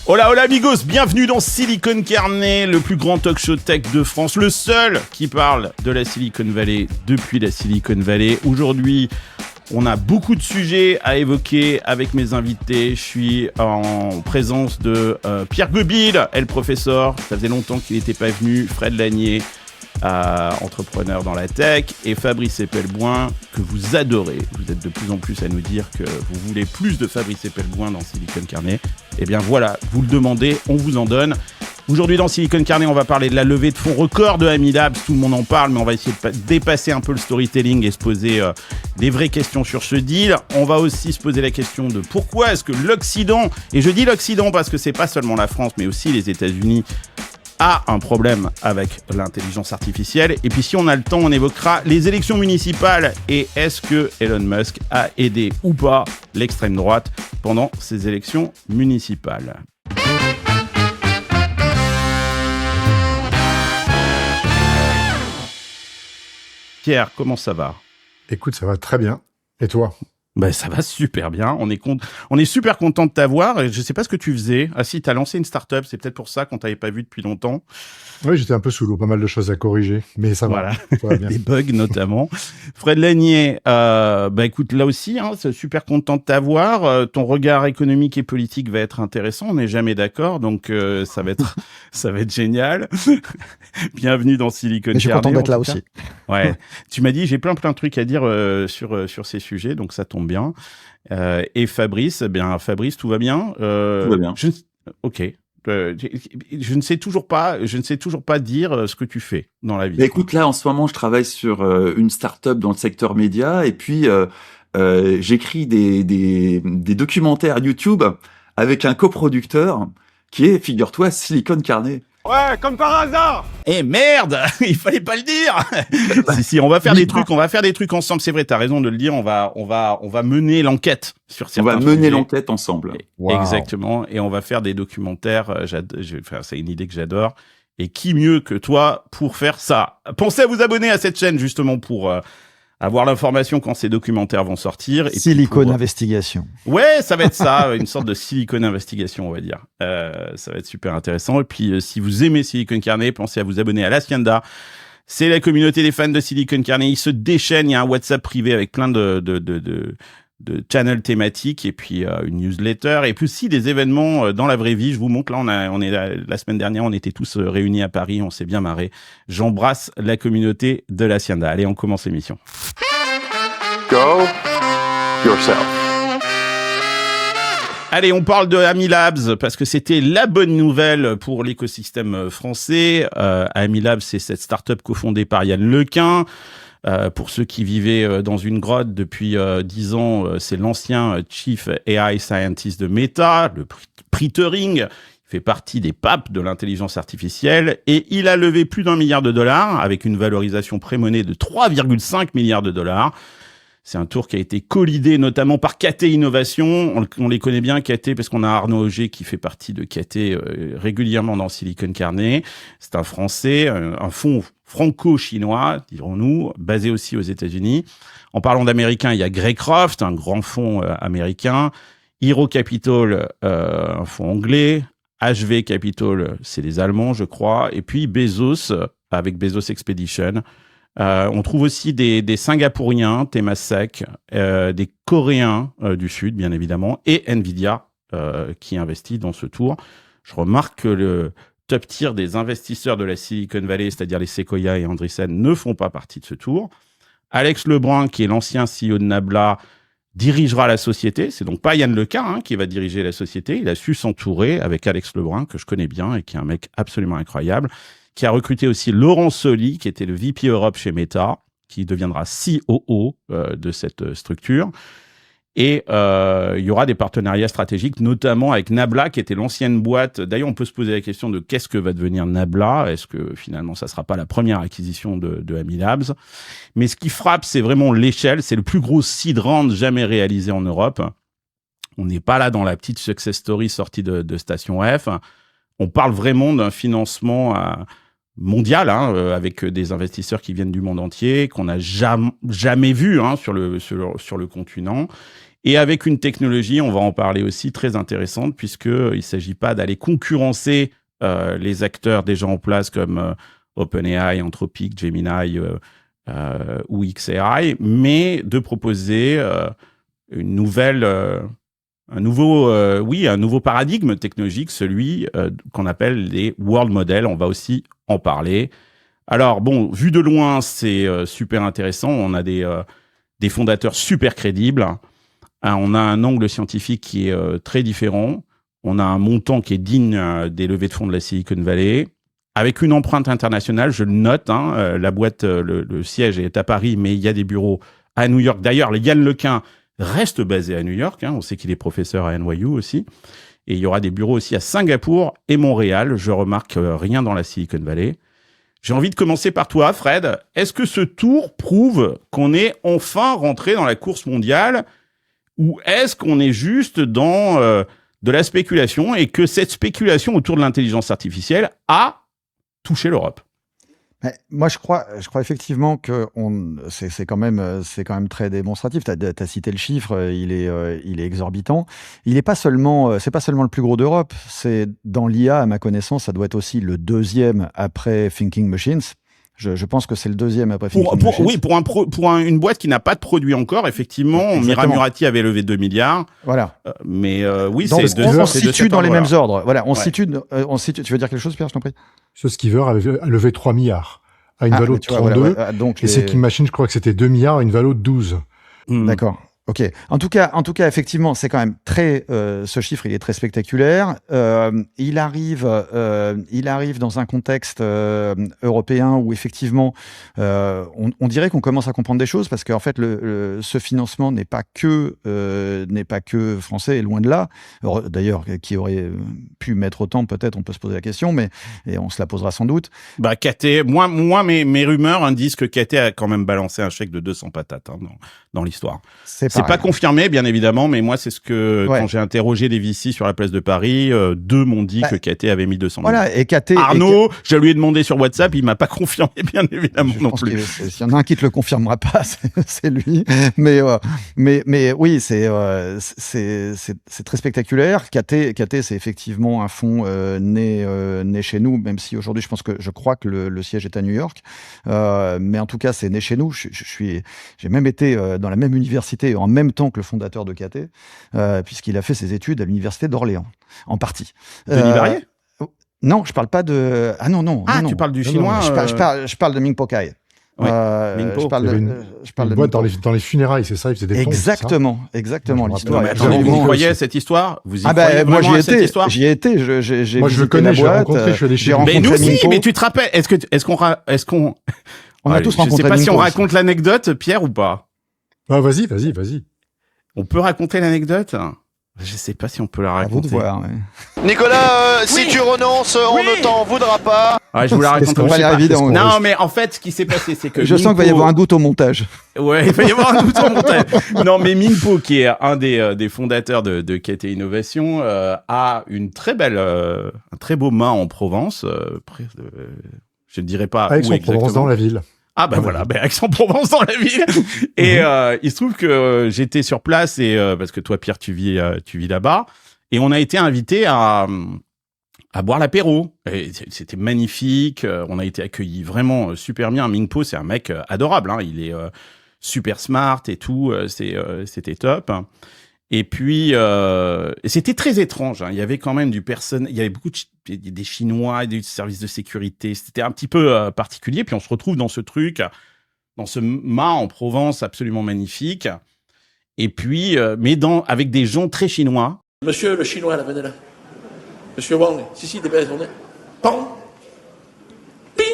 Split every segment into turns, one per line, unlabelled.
Hola, hola amigos, bienvenue dans Silicon Carnet, le plus grand talk show tech de France, le seul qui parle de la Silicon Valley depuis la Silicon Valley. Aujourd'hui, on a beaucoup de sujets à évoquer avec mes invités. Je suis en présence de Pierre Gobil, le professeur, ça faisait longtemps qu'il n'était pas venu, Fred Lanier, entrepreneur dans la tech, et Fabrice Epelboin, que vous adorez. Vous êtes de plus en plus à nous dire que vous voulez plus de Fabrice Epelboin dans Silicon Carnet. Eh bien voilà, vous le demandez, on vous en donne. Aujourd'hui dans Silicon Carnet, on va parler de la levée de fonds record de Amilabs. Tout le monde en parle, mais on va essayer de dépasser un peu le storytelling et se poser des vraies questions sur ce deal. On va aussi se poser la question de pourquoi est-ce que l'Occident, et je dis l'Occident parce que c'est pas seulement la France, mais aussi les États-Unis, a un problème avec l'intelligence artificielle. Et puis si on a le temps, on évoquera les élections municipales et est-ce que Elon Musk a aidé ou pas l'extrême droite pendant ces élections municipales. Pierre, comment ça va ?
Écoute, ça va très bien. Et toi ?
Ben, ça va super bien. On est super content de t'avoir. Je sais pas ce que tu faisais. Ah si, t'as lancé une start-up. C'est peut-être pour ça qu'on t'avait pas vu depuis longtemps.
Oui, j'étais un peu sous l'eau. Pas mal de choses à corriger. Mais ça va. Ça va bien.
Des bugs notamment. Fred Lanier, écoute, là aussi, c'est super content de t'avoir. Ton regard économique et politique va être intéressant. On n'est jamais d'accord. Donc, ça va être génial. Bienvenue dans Silicon Carnet.
Je suis content d'être là aussi.
Ouais. Tu m'as dit, j'ai plein de trucs à dire sur ces sujets, donc ça tombe bien. Et Fabrice, Fabrice, tout va bien.
Tout va bien.
Ok. Je ne sais toujours pas dire ce que tu fais dans la vie.
Mais écoute, là, en ce moment, je travaille sur une start-up dans le secteur média, et puis j'écris des documentaires YouTube avec un coproducteur qui est, figure-toi, Silicon Carnet.
Ouais, comme par hasard.
Eh merde, il fallait pas le dire. Si, on va faire des trucs ensemble. C'est vrai, t'as raison de le dire. On va mener l'enquête sur certains sujets.
On va mener l'enquête ensemble.
Wow. Exactement. Et on va faire des documentaires. C'est une idée que j'adore. Et qui mieux que toi pour faire ça ? Pensez à vous abonner à cette chaîne justement pour avoir l'information quand ces documentaires vont sortir. Et
Silicon Investigation.
Ouais, ça va être ça, une sorte de Silicon Investigation, on va dire. Ça va être super intéressant. Et puis, si vous aimez Silicon Carnet, pensez à vous abonner à l'Hacienda. C'est la communauté des fans de Silicon Carnet. Ils se déchaînent. Il y a un WhatsApp privé avec plein de channels thématiques et puis une newsletter et puis aussi des événements dans la vraie vie. Je vous montre là, on est la semaine dernière, on était tous réunis à Paris, on s'est bien marré. J'embrasse la communauté de l'Hacienda. Allez, on commence l'émission.
Go yourself.
Allez, on parle de Amilabs parce que c'était la bonne nouvelle pour l'écosystème français. Amilabs, c'est cette start-up cofondée par Yann Lequin. Pour ceux qui vivaient dans une grotte depuis 10 ans, c'est l'ancien Chief AI Scientist de Meta, le prix Turing. Il fait partie des papes de l'intelligence artificielle et il a levé plus d'$1 milliard avec une valorisation pré-monnaie de 3,5 milliards $. C'est un tour qui a été co-leadé notamment par KT Innovation. On les connaît bien, KT, parce qu'on a Arnaud Auger qui fait partie de KT régulièrement dans Silicon Carnet. C'est un Français, un fonds franco-chinois, dirons-nous, basé aussi aux États-Unis. En parlant d'Américains, il y a Greycroft, un grand fonds américain. Hero Capital, un fonds anglais. HV Capital, c'est les Allemands, je crois. Et puis Bezos, avec Bezos Expedition. On trouve aussi des Singapouriens, Temasek, des Coréens du Sud, bien évidemment, et Nvidia qui investit dans ce tour. Je remarque que le top tier des investisseurs de la Silicon Valley, c'est-à-dire les Sequoia et Andreessen, ne font pas partie de ce tour. Alex Lebrun, qui est l'ancien CEO de Nabla, dirigera la société. C'est donc pas Yann Lequin qui va diriger la société. Il a su s'entourer avec Alex Lebrun, que je connais bien et qui est un mec absolument incroyable, qui a recruté aussi Laurent Soli, qui était le VP Europe chez Meta, qui deviendra COO de cette structure. Et il y aura des partenariats stratégiques, notamment avec Nabla, qui était l'ancienne boîte. D'ailleurs, on peut se poser la question de qu'est-ce que va devenir Nabla. Est-ce que finalement, ça sera pas la première acquisition de Amilabs? Mais ce qui frappe, c'est vraiment l'échelle. C'est le plus gros seed round jamais réalisé en Europe. On n'est pas là dans la petite success story sortie de Station F. On parle vraiment d'un financement mondial, avec des investisseurs qui viennent du monde entier, qu'on n'a jamais vu sur le continent. Et avec une technologie, on va en parler aussi, très intéressante, puisqu'il ne s'agit pas d'aller concurrencer les acteurs déjà en place comme OpenAI, Anthropic, Gemini ou XAI, mais de proposer un nouveau paradigme technologique, celui qu'on appelle les world models. On va aussi en parler. Alors, bon, vu de loin, c'est super intéressant. On a des fondateurs super crédibles. On a un angle scientifique qui est très différent. On a un montant qui est digne des levées de fonds de la Silicon Valley, avec une empreinte internationale, je le note. La boîte, le siège est à Paris, mais il y a des bureaux à New York. D'ailleurs, Yann Lequin reste basé à New York. On sait qu'il est professeur à NYU aussi. Et il y aura des bureaux aussi à Singapour et Montréal. Je remarque rien dans la Silicon Valley. J'ai envie de commencer par toi, Fred. Est-ce que ce tour prouve qu'on est enfin rentré dans la course mondiale, ou est-ce qu'on est juste dans de la spéculation et que cette spéculation autour de l'intelligence artificielle a touché l'Europe?
Moi, je crois effectivement que c'est quand même très démonstratif. T'as cité le chiffre, il est exorbitant. Il est pas seulement, c'est pas seulement le plus gros d'Europe. C'est dans l'IA, à ma connaissance, ça doit être aussi le deuxième après Thinking Machines. Je pense que c'est le deuxième après Thinking Machines.
Oui, pour une boîte qui n'a pas de produit encore, effectivement. Mira Murati avait levé 2 milliards.
Voilà.
Mais oui,
donc, on se situe dans les mêmes ordres. Voilà, on
Ouais.
on se situe. Tu veux dire quelque chose, Pierre, je t'en prie?
Ce Skiver a levé 3 milliards à une valo de 32.
Voilà, donc
et Thinking Machines, je crois que c'était 2 milliards à une valo de 12.
D'accord. Ok. En tout cas, effectivement, c'est quand même ce chiffre, il est très spectaculaire. Il arrive dans un contexte européen où effectivement, on dirait qu'on commence à comprendre des choses, parce qu'en fait, ce financement n'est pas que français, et loin de là. D'ailleurs, qui aurait pu mettre autant, peut-être, on peut se poser la question, et on se la posera sans doute.
Bah, KT, moi, mes rumeurs disent que KT a quand même balancé un chèque de 200 patates dans l'histoire. C'est pas confirmé, bien évidemment, mais moi, c'est ce que, quand j'ai interrogé les VC sur la place de Paris, deux m'ont dit que KT avait mis 200 000.
Voilà, et KT...
Arnaud, je lui ai demandé sur WhatsApp, il m'a pas confirmé, bien évidemment, non plus.
S'il y en a un qui te le confirmera pas, c'est lui. Mais oui, c'est très spectaculaire. KT, c'est effectivement un fonds né chez nous, même si aujourd'hui, je crois que le siège est à New York. Mais en tout cas, c'est né chez nous. J'ai même été dans la même université en même temps que le fondateur de KT, puisqu'il a fait ses études à l'université d'Orléans, en partie.
Denis Barrier?
Non, je parle pas de... Ah non.
Tu parles du chinois?
Je parle de Mingpo Kai.
Oui,
je parle
de boîte dans les funérailles, c'est ça, il faisait des tombes.
Exactement, l'histoire.
Non, mais attendez, vous croyez cette histoire? Vous y croyez
moi
vraiment à cette histoire?
j'y ai été,
moi je le connais, je l'ai rencontré, je suis allé chez lui.
Mais nous aussi, mais tu te rappelles, est-ce qu'on
on a tous rencontré
je sais pas si on
Mingpo.
raconte l'anecdote, Pierre, ou pas.
Ah, vas-y.
On peut raconter l'anecdote? Je sais pas si on peut la
À vous de
raconter.
voir, ouais.
Nicolas, si tu renonces, on ne t'en voudra pas.
Ouais, je vous la raconte.
qu'on va aller évident, ouais.
Non, mais en fait, ce qui s'est passé, c'est que
Je sens qu'il va y avoir un doute au montage.
Ouais, il va y avoir un doute au montage. Non, mais Mingpo, qui est un des fondateurs de KT Innovation, a une très belle, un très beau mât en Provence. Je ne dirais pas où exactement.
Aix-en-Provence dans la ville.
Ah bah voilà, Aix-en-Provence dans la ville. Et il se trouve que j'étais sur place, et parce que toi, Pierre, tu vis là-bas, et on a été invités à boire l'apéro. Et c'était magnifique. On a été accueillis vraiment super bien. Mingpo, c'est un mec adorable. Il est super smart et tout. C'était top. Et puis, c'était très étrange. Il y avait quand même il y avait beaucoup des Chinois et des services de sécurité. C'était un petit peu particulier. Puis on se retrouve dans ce truc, dans ce mât en Provence absolument magnifique. Et puis, mais avec des gens très chinois.
Monsieur le Chinois, là, venez là. Monsieur Wang, si, désolé. Pardon? Ping!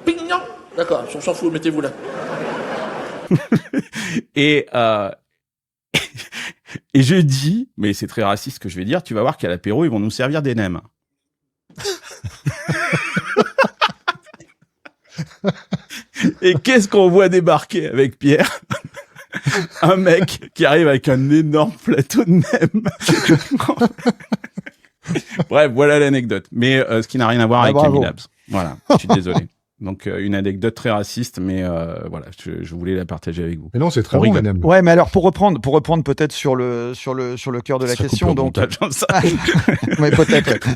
Ping, non? D'accord, on s'en fout, mettez-vous là.
Et je dis, mais c'est très raciste ce que je vais dire, tu vas voir qu'à l'apéro, ils vont nous servir des nems. Et qu'est-ce qu'on voit débarquer avec Pierre? Un mec qui arrive avec un énorme plateau de nems. Bref, voilà l'anecdote. Mais ce qui n'a rien à voir avec
bravo.
Amy Labs. Voilà, je suis désolé. Donc une anecdote très raciste, mais voilà, je voulais la partager avec vous.
Mais non, c'est très
On
bon,
rigole.
NM.
Ouais, mais alors pour reprendre peut-être sur le cœur de la
Ça coupe
question,
au
donc
montage, hein, ça.
mais peut-être.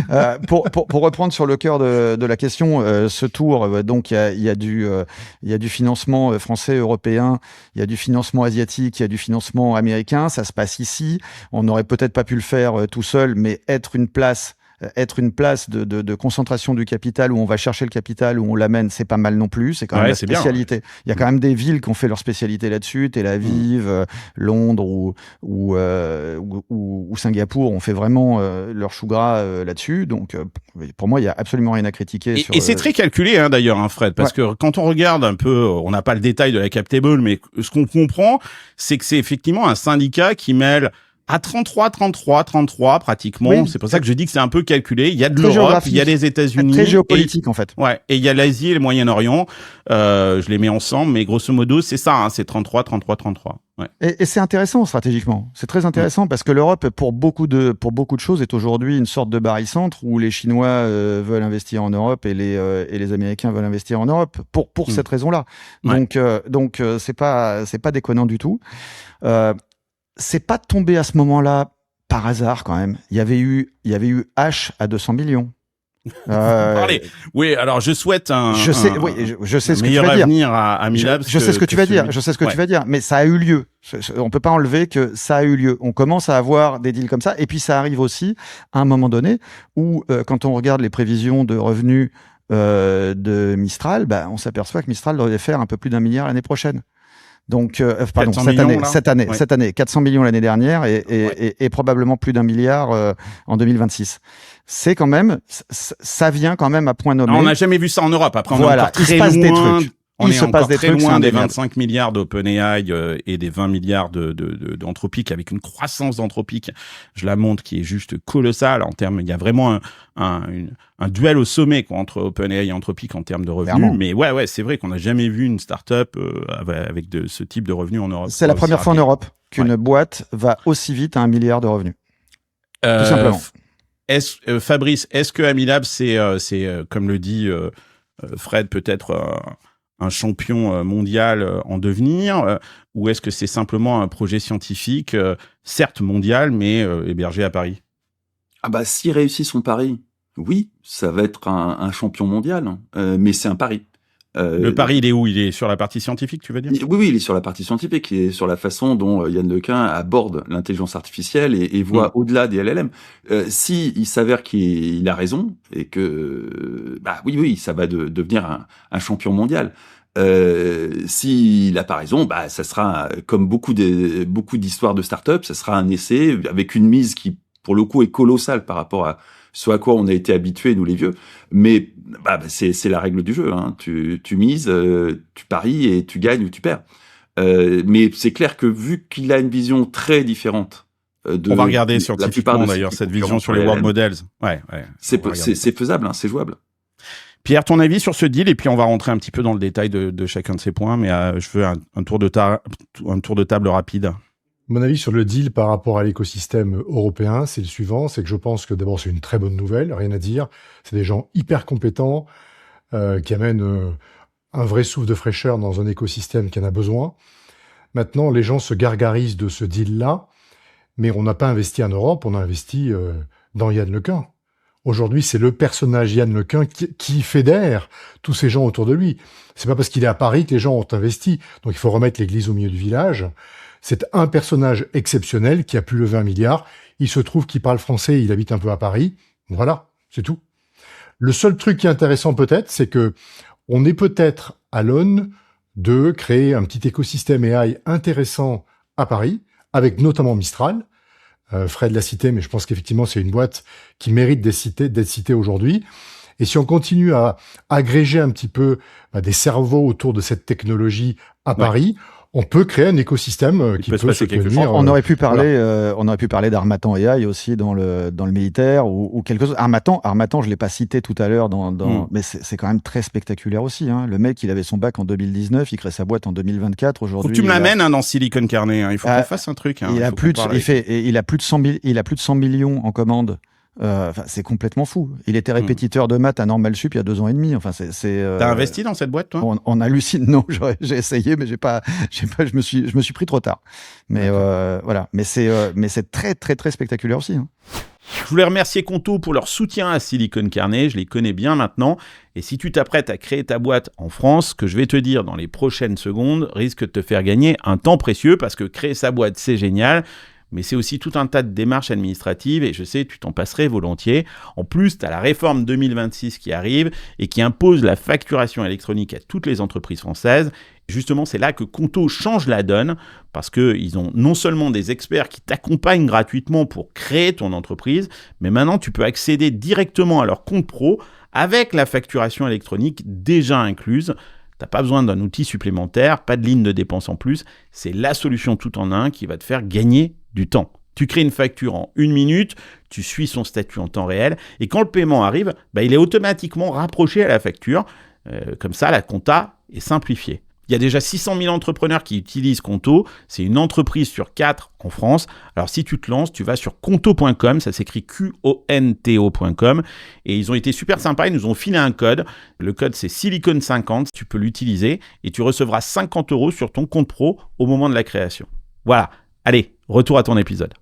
Ouais. Pour reprendre sur le cœur de la question, ce tour, donc il y a du financement français, européen, il y a du financement asiatique, il y a du financement américain. Ça se passe ici. On n'aurait peut-être pas pu le faire tout seul, mais être une place de concentration du capital où on va chercher le capital, où on l'amène, c'est pas mal non plus. C'est quand même
Ouais,
la
c'est bien,
spécialité. Il y a quand même des villes qui ont fait leur spécialité là-dessus. Tel Aviv, Londres ou Singapour ont fait vraiment leur chou gras là-dessus. Donc, pour moi, il y a absolument rien à critiquer.
Et c'est très calculé, hein, d'ailleurs, hein, Fred, parce que quand on regarde un peu, on n'a pas le détail de la cap table, mais ce qu'on comprend, c'est que c'est effectivement un syndicat qui mêle à 33 pratiquement.
Oui.
C'est pour ça que je dis que c'est un peu calculé. Il y a de
Très
l'Europe,
géographique.
il y a les États-Unis.
Très géopolitique, en fait.
Ouais. Et il y a l'Asie et le Moyen-Orient. Je les mets ensemble, mais grosso modo, c'est ça, hein, c'est 33. Ouais.
Et c'est intéressant stratégiquement. C'est très intéressant parce que l'Europe, pour beaucoup de choses, est aujourd'hui une sorte de barycentre où les Chinois veulent investir en Europe et les Américains veulent investir en Europe pour cette raison-là.
Ouais.
Donc c'est pas déconnant du tout. C'est pas tombé à ce moment-là par hasard quand même. Il y avait eu H à 200 millions.
Parlez. Oui, alors je souhaite
je sais ce que tu
meilleur
vas dire.
avenir à Amilab.
Je sais ce que tu vas dire. Je sais ce que tu vas dire. Mais ça a eu lieu. On peut pas enlever que ça a eu lieu. On commence à avoir des deals comme ça. Et puis ça arrive aussi à un moment donné où, quand on regarde les prévisions de revenus de Mistral, on s'aperçoit que Mistral devrait faire un peu plus d'1 milliard l'année prochaine. Donc, pardon, cette année, 400 millions l'année dernière et probablement plus d'1 milliard en 2026. C'est quand même, ça vient quand même à point nommé.
On n'a jamais vu ça en Europe. Après, on est encore très
il se passe
loin.
des trucs.
On est encore très loin des
indéniable.
25 milliards d'OpenAI et des 20 milliards d'Anthropic, avec une croissance d'Anthropic, je la montre, qui est juste colossale en termes. Il y a vraiment un duel au sommet, quoi, entre OpenAI et Anthropic en termes de revenus.
Clairement.
Mais ouais, c'est vrai qu'on n'a jamais vu une start-up avec ce type de revenus en Europe.
C'est la première fois en Europe qu'une boîte va aussi vite à 1 milliard de revenus. Tout simplement.
Fabrice, est-ce que Amilab, c'est comme le dit Fred, peut-être un champion mondial en devenir, ou est-ce que c'est simplement un projet scientifique, certes mondial, mais hébergé à Paris?
Ah bah, s'il réussit son pari, oui, ça va être un champion mondial, mais c'est un pari.
Le pari, il est où? Il est sur la partie scientifique, tu veux dire?
Oui, il est sur la partie scientifique, il est sur la façon dont Yann Lequin aborde l'intelligence artificielle et voit au-delà des LLM. Si il s'avère qu'il a raison et que, oui, ça va devenir un champion mondial. S'il a pas raison, ça sera comme beaucoup d'histoires de start-up, ça sera un essai avec une mise qui, pour le coup, est colossale par rapport à ce à quoi on a été habitués, nous les vieux. Mais c'est la règle du jeu. Hein. Tu mises, tu paries et tu gagnes ou tu perds. Mais c'est clair que vu qu'il a une vision très différente,
on va regarder scientifiquement d'ailleurs cette vision sur les world models. Ouais.
C'est faisable, hein, c'est jouable.
Pierre, ton avis sur ce deal, et puis on va rentrer un petit peu dans le détail de chacun de ces points, mais je veux un tour de table rapide.
Mon avis sur le deal par rapport à l'écosystème européen, c'est le suivant, c'est que je pense que d'abord c'est une très bonne nouvelle, rien à dire. C'est des gens hyper compétents qui amènent un vrai souffle de fraîcheur dans un écosystème qui en a besoin. Maintenant, les gens se gargarisent de ce deal-là, mais on n'a pas investi en Europe, on a investi dans Yann Lequin. Aujourd'hui, c'est le personnage Yann Lequin qui fédère tous ces gens autour de lui. C'est pas parce qu'il est à Paris que les gens ont investi. Donc il faut remettre l'église au milieu du village. C'est un personnage exceptionnel qui a pu lever 1 milliard. Il se trouve qu'il parle français, il habite un peu à Paris. Voilà, c'est tout. Le seul truc qui est intéressant peut-être, c'est que on est peut-être à l'aune de créer un petit écosystème AI intéressant à Paris, avec notamment Mistral. Fred l'a cité, mais je pense qu'effectivement, c'est une boîte qui mérite d'être citée aujourd'hui. Et si on continue à agréger un petit peu des cerveaux autour de cette technologie à Paris, on peut créer un écosystème qui peut se tenir.
On aurait pu parler d'Harmattan AI aussi dans le militaire ou quelque chose. Harmattan, je l'ai pas cité tout à l'heure mais c'est quand même très spectaculaire aussi. Hein. Le mec, il avait son bac en 2019, il crée sa boîte en 2024. Aujourd'hui,
faut que tu me l'amènes dans Silicon Carnet. Hein. Il faut qu'on fasse un truc. Hein.
Il a plus de 100 millions en commandes C'est complètement fou. Il était répétiteur de maths à Normal Sup il y a 2 ans et demi. Enfin,
T'as investi dans cette boîte, toi?
On hallucine. Non, j'ai essayé, mais je me suis pris trop tard. Mais voilà. Mais c'est très très très spectaculaire aussi. Hein.
Je voulais remercier Conto pour leur soutien à Silicon Carnet, je les connais bien maintenant. Et si tu t'apprêtes à créer ta boîte en France, ce que je vais te dire dans les prochaines secondes risque de te faire gagner un temps précieux parce que créer sa boîte, c'est génial. Mais c'est aussi tout un tas de démarches administratives et je sais, tu t'en passerais volontiers. En plus, tu as la réforme 2026 qui arrive et qui impose la facturation électronique à toutes les entreprises françaises. Justement, c'est là que Conto change la donne parce qu'ils ont non seulement des experts qui t'accompagnent gratuitement pour créer ton entreprise, mais maintenant, tu peux accéder directement à leur compte pro avec la facturation électronique déjà incluse. T'as pas besoin d'un outil supplémentaire, pas de ligne de dépense en plus. C'est la solution tout en un qui va te faire gagner du temps. Tu crées une facture en 1 minute, tu suis son statut en temps réel et quand le paiement arrive, il est automatiquement rapproché à la facture. Comme ça, la compta est simplifiée. Il y a déjà 600 000 entrepreneurs qui utilisent Conto. C'est une entreprise sur 4 en France. Alors, si tu te lances, tu vas sur conto.com. Ça s'écrit QONTO.com. Et ils ont été super sympas. Ils nous ont filé un code. Le code, c'est Silicon50. Tu peux l'utiliser et tu recevras 50 € sur ton compte pro au moment de la création. Voilà. Allez, retour à ton épisode.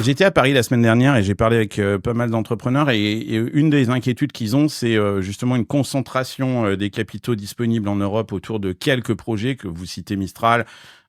J'étais à Paris la semaine dernière et j'ai parlé avec pas mal d'entrepreneurs et une des inquiétudes qu'ils ont, c'est justement une concentration des capitaux disponibles en Europe autour de quelques projets que vous citez Mistral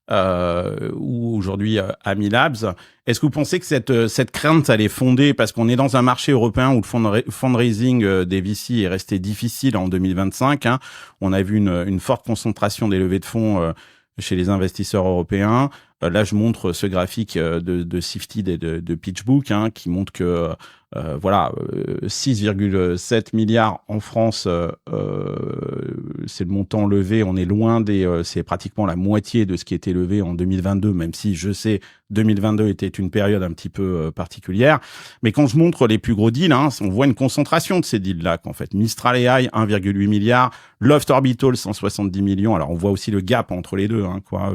ou aujourd'hui Amilabs. Est-ce que vous pensez que cette crainte, elle est fondée parce qu'on est dans un marché européen où le fundraising des VC est resté difficile en 2025 hein. On a vu une forte concentration des levées de fonds chez les investisseurs européens. Là, je montre ce graphique de Sifted et de PitchBook hein, qui montre que 6,7 milliards en France, c'est le montant levé. On est loin c'est pratiquement la moitié de ce qui était levé en 2022, même si je sais 2022 était une période un petit peu particulière. Mais quand je montre les plus gros deals, hein, on voit une concentration de ces deals-là. En fait, Mistral AI 1,8 milliard, Loft Orbital 170 millions. Alors on voit aussi le gap entre les deux. Hein, quoi.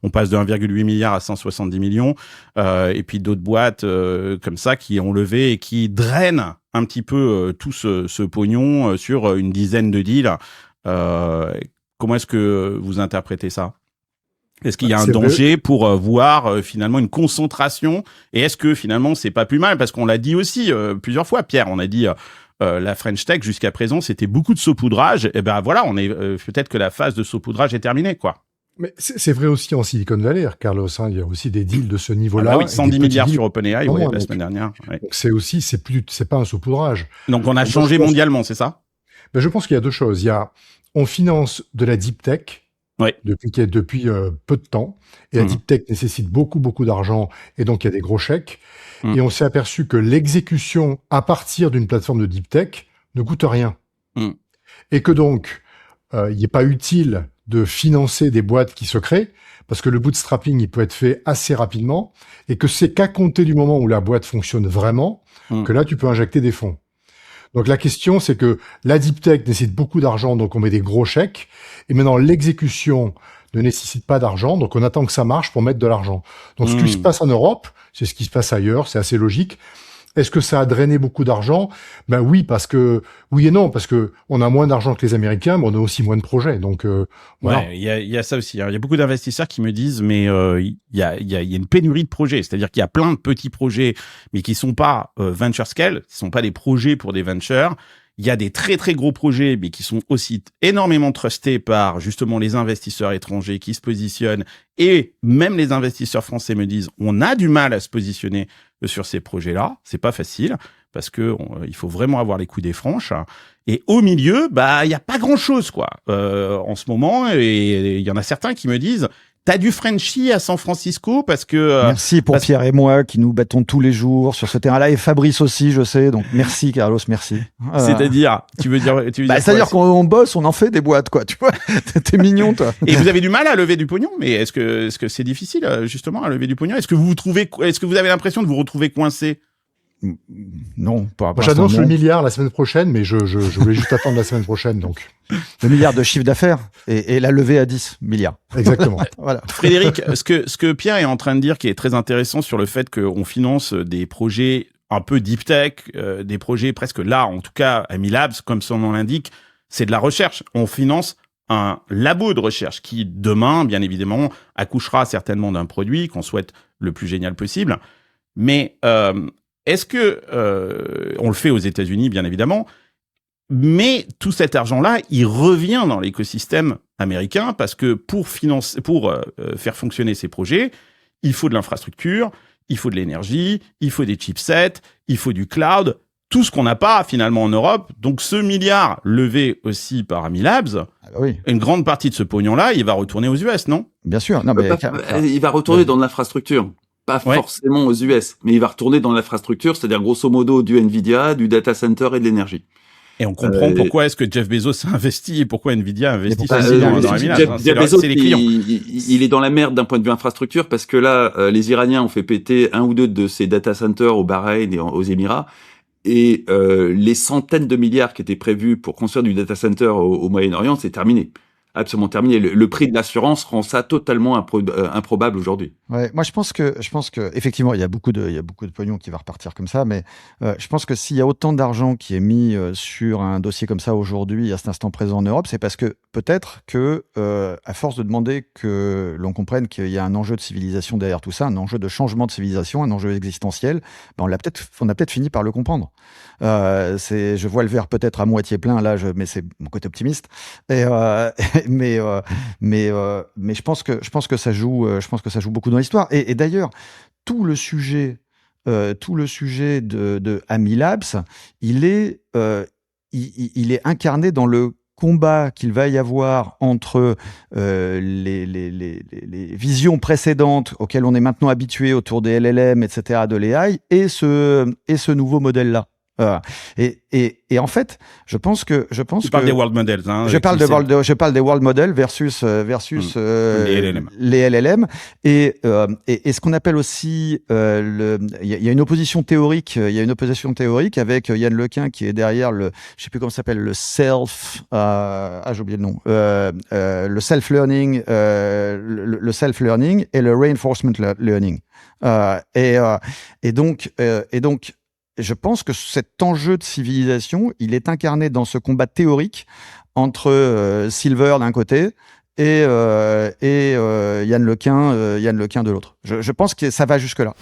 On passe de 1,8 milliard à 170 millions. Et puis d'autres boîtes comme ça qui ont levé et qui drainent un petit peu tout ce pognon sur une dizaine de deals. Comment est-ce que vous interprétez ça ? Est-ce qu'il y a un danger pour voir finalement une concentration ? Et est-ce que finalement c'est pas plus mal ? Parce qu'on l'a dit aussi plusieurs fois, Pierre, on a dit la French Tech jusqu'à présent c'était beaucoup de saupoudrage. Et ben voilà, on est peut-être que la phase de saupoudrage est terminée, quoi.
Mais c'est vrai aussi en Silicon Valley, Carlos. Hein, il y a aussi des deals de ce niveau-là.
Ah bah oui, 110 milliards sur OpenAI la semaine dernière. Ouais.
Donc c'est aussi, c'est pas un saupoudrage.
Donc on a changé mondialement, c'est ça ?
Ben je pense qu'il y a 2 choses. On finance de la deep tech.
Ouais.
Depuis peu de temps. Et la deep tech nécessite beaucoup d'argent. Et donc, il y a des gros chèques. Et on s'est aperçu que l'exécution à partir d'une plateforme de deep tech ne coûte rien. Et que donc, il n'est pas utile de financer des boîtes qui se créent parce que le bootstrapping, il peut être fait assez rapidement et que c'est qu'à compter du moment où la boîte fonctionne vraiment que là, tu peux injecter des fonds. Donc la question, c'est que la deep tech nécessite beaucoup d'argent, donc on met des gros chèques. Et maintenant, l'exécution ne nécessite pas d'argent, donc on attend que ça marche pour mettre de l'argent. Donc ce qui se passe en Europe, c'est ce qui se passe ailleurs, c'est assez logique. Est-ce que ça a drainé beaucoup d'argent ? Ben oui, oui et non, parce que on a moins d'argent que les Américains, mais on a aussi moins de projets. Donc voilà.
Ouais, il y a ça aussi. Il y a beaucoup d'investisseurs qui me disent, mais il y a une pénurie de projets. C'est-à-dire qu'il y a plein de petits projets, mais qui sont pas venture scale, qui sont pas des projets pour des ventures. Il y a des très très gros projets, mais qui sont aussi énormément trustés par justement les investisseurs étrangers qui se positionnent. Et même les investisseurs français me disent, on a du mal à se positionner sur ces projets-là. C'est pas facile parce que il faut vraiment avoir les coups des franches. Et au milieu, il y a pas grand-chose quoi. En ce moment, et il y en a certains qui me disent. T'as du Frenchie à San Francisco parce que...
Merci pour Pierre et moi qui nous battons tous les jours sur ce terrain-là et Fabrice aussi, je sais. Donc merci Carlos, merci.
C'est-à-dire, tu veux dire
c'est-à-dire qu'on bosse, on en fait des boîtes, quoi. Tu vois, t'es mignon, toi.
Et vous avez du mal à lever du pognon, mais est-ce que c'est difficile justement à lever du pognon ? Est-ce que vous avez l'impression de vous retrouver coincé ?
Non, pas.
J'annonce le milliard la semaine prochaine, mais je voulais juste attendre la semaine prochaine, donc.
Le milliard de chiffre d'affaires et la levée à 10 milliards.
Exactement.
Voilà.
Frédéric, ce que Pierre est en train de dire qui est très intéressant sur le fait qu'on finance des projets un peu deep tech, des projets presque là, en tout cas, Amy Labs, comme son nom l'indique, c'est de la recherche. On finance un labo de recherche qui, demain, bien évidemment, accouchera certainement d'un produit qu'on souhaite le plus génial possible. Mais est-ce que on le fait aux États-Unis, bien évidemment, mais tout cet argent-là, il revient dans l'écosystème américain parce que pour faire fonctionner ces projets, il faut de l'infrastructure, il faut de l'énergie, il faut des chipsets, il faut du cloud, tout ce qu'on n'a pas finalement en Europe. Donc ce milliard levé aussi par Amy Labs,
oui.
Une grande partie de ce pognon-là, il va retourner aux US, non ?
Bien sûr. Non, mais
il va retourner dans l'infrastructure. Pas forcément aux US, mais il va retourner dans l'infrastructure, c'est-à-dire grosso modo du Nvidia, du data center et de l'énergie.
Et on comprend pourquoi est-ce que Jeff Bezos a investi et pourquoi Nvidia a investi
dans
Amy Labs.
Jeff Bezos,
c'est les clients.
Il est dans la merde d'un point de vue infrastructure parce que là, les Iraniens ont fait péter un ou deux de ces data centers au Bahreïn et aux Émirats. Et les centaines de milliards qui étaient prévus pour construire du data center au Moyen-Orient, c'est terminé. Absolument terminé. Le prix de l'assurance rend ça totalement improbable aujourd'hui.
Ouais, moi je pense que effectivement il y a beaucoup de pognon qui va repartir comme ça, mais je pense que s'il y a autant d'argent qui est mis sur un dossier comme ça aujourd'hui à cet instant présent en Europe, c'est parce que peut-être que à force de demander que l'on comprenne qu'il y a un enjeu de civilisation derrière tout ça, un enjeu de changement de civilisation, un enjeu existentiel, ben on a peut-être fini par le comprendre. Je vois le verre peut-être à moitié plein là, mais c'est mon côté optimiste. Et mais je pense que ça joue beaucoup dans l'histoire. Et d'ailleurs, tout le sujet de Amy Labs, il est incarné dans le combat qu'il va y avoir entre les visions précédentes auxquelles on est maintenant habitué autour des LLM, etc., de l'AI, et ce nouveau modèle-là. Et en fait, je pense que
tu parles des world models, hein,
je parle des world models versus les LLM et ce qu'on appelle aussi il y a une opposition théorique, avec Yann Lequin qui est derrière je sais plus comment ça s'appelle, le j'ai oublié le nom, le self-learning, le self-learning et le reinforcement learning, et donc je pense que cet enjeu de civilisation, il est incarné dans ce combat théorique entre Silver d'un côté et Yann Lequin de l'autre. Je pense que ça va jusque-là.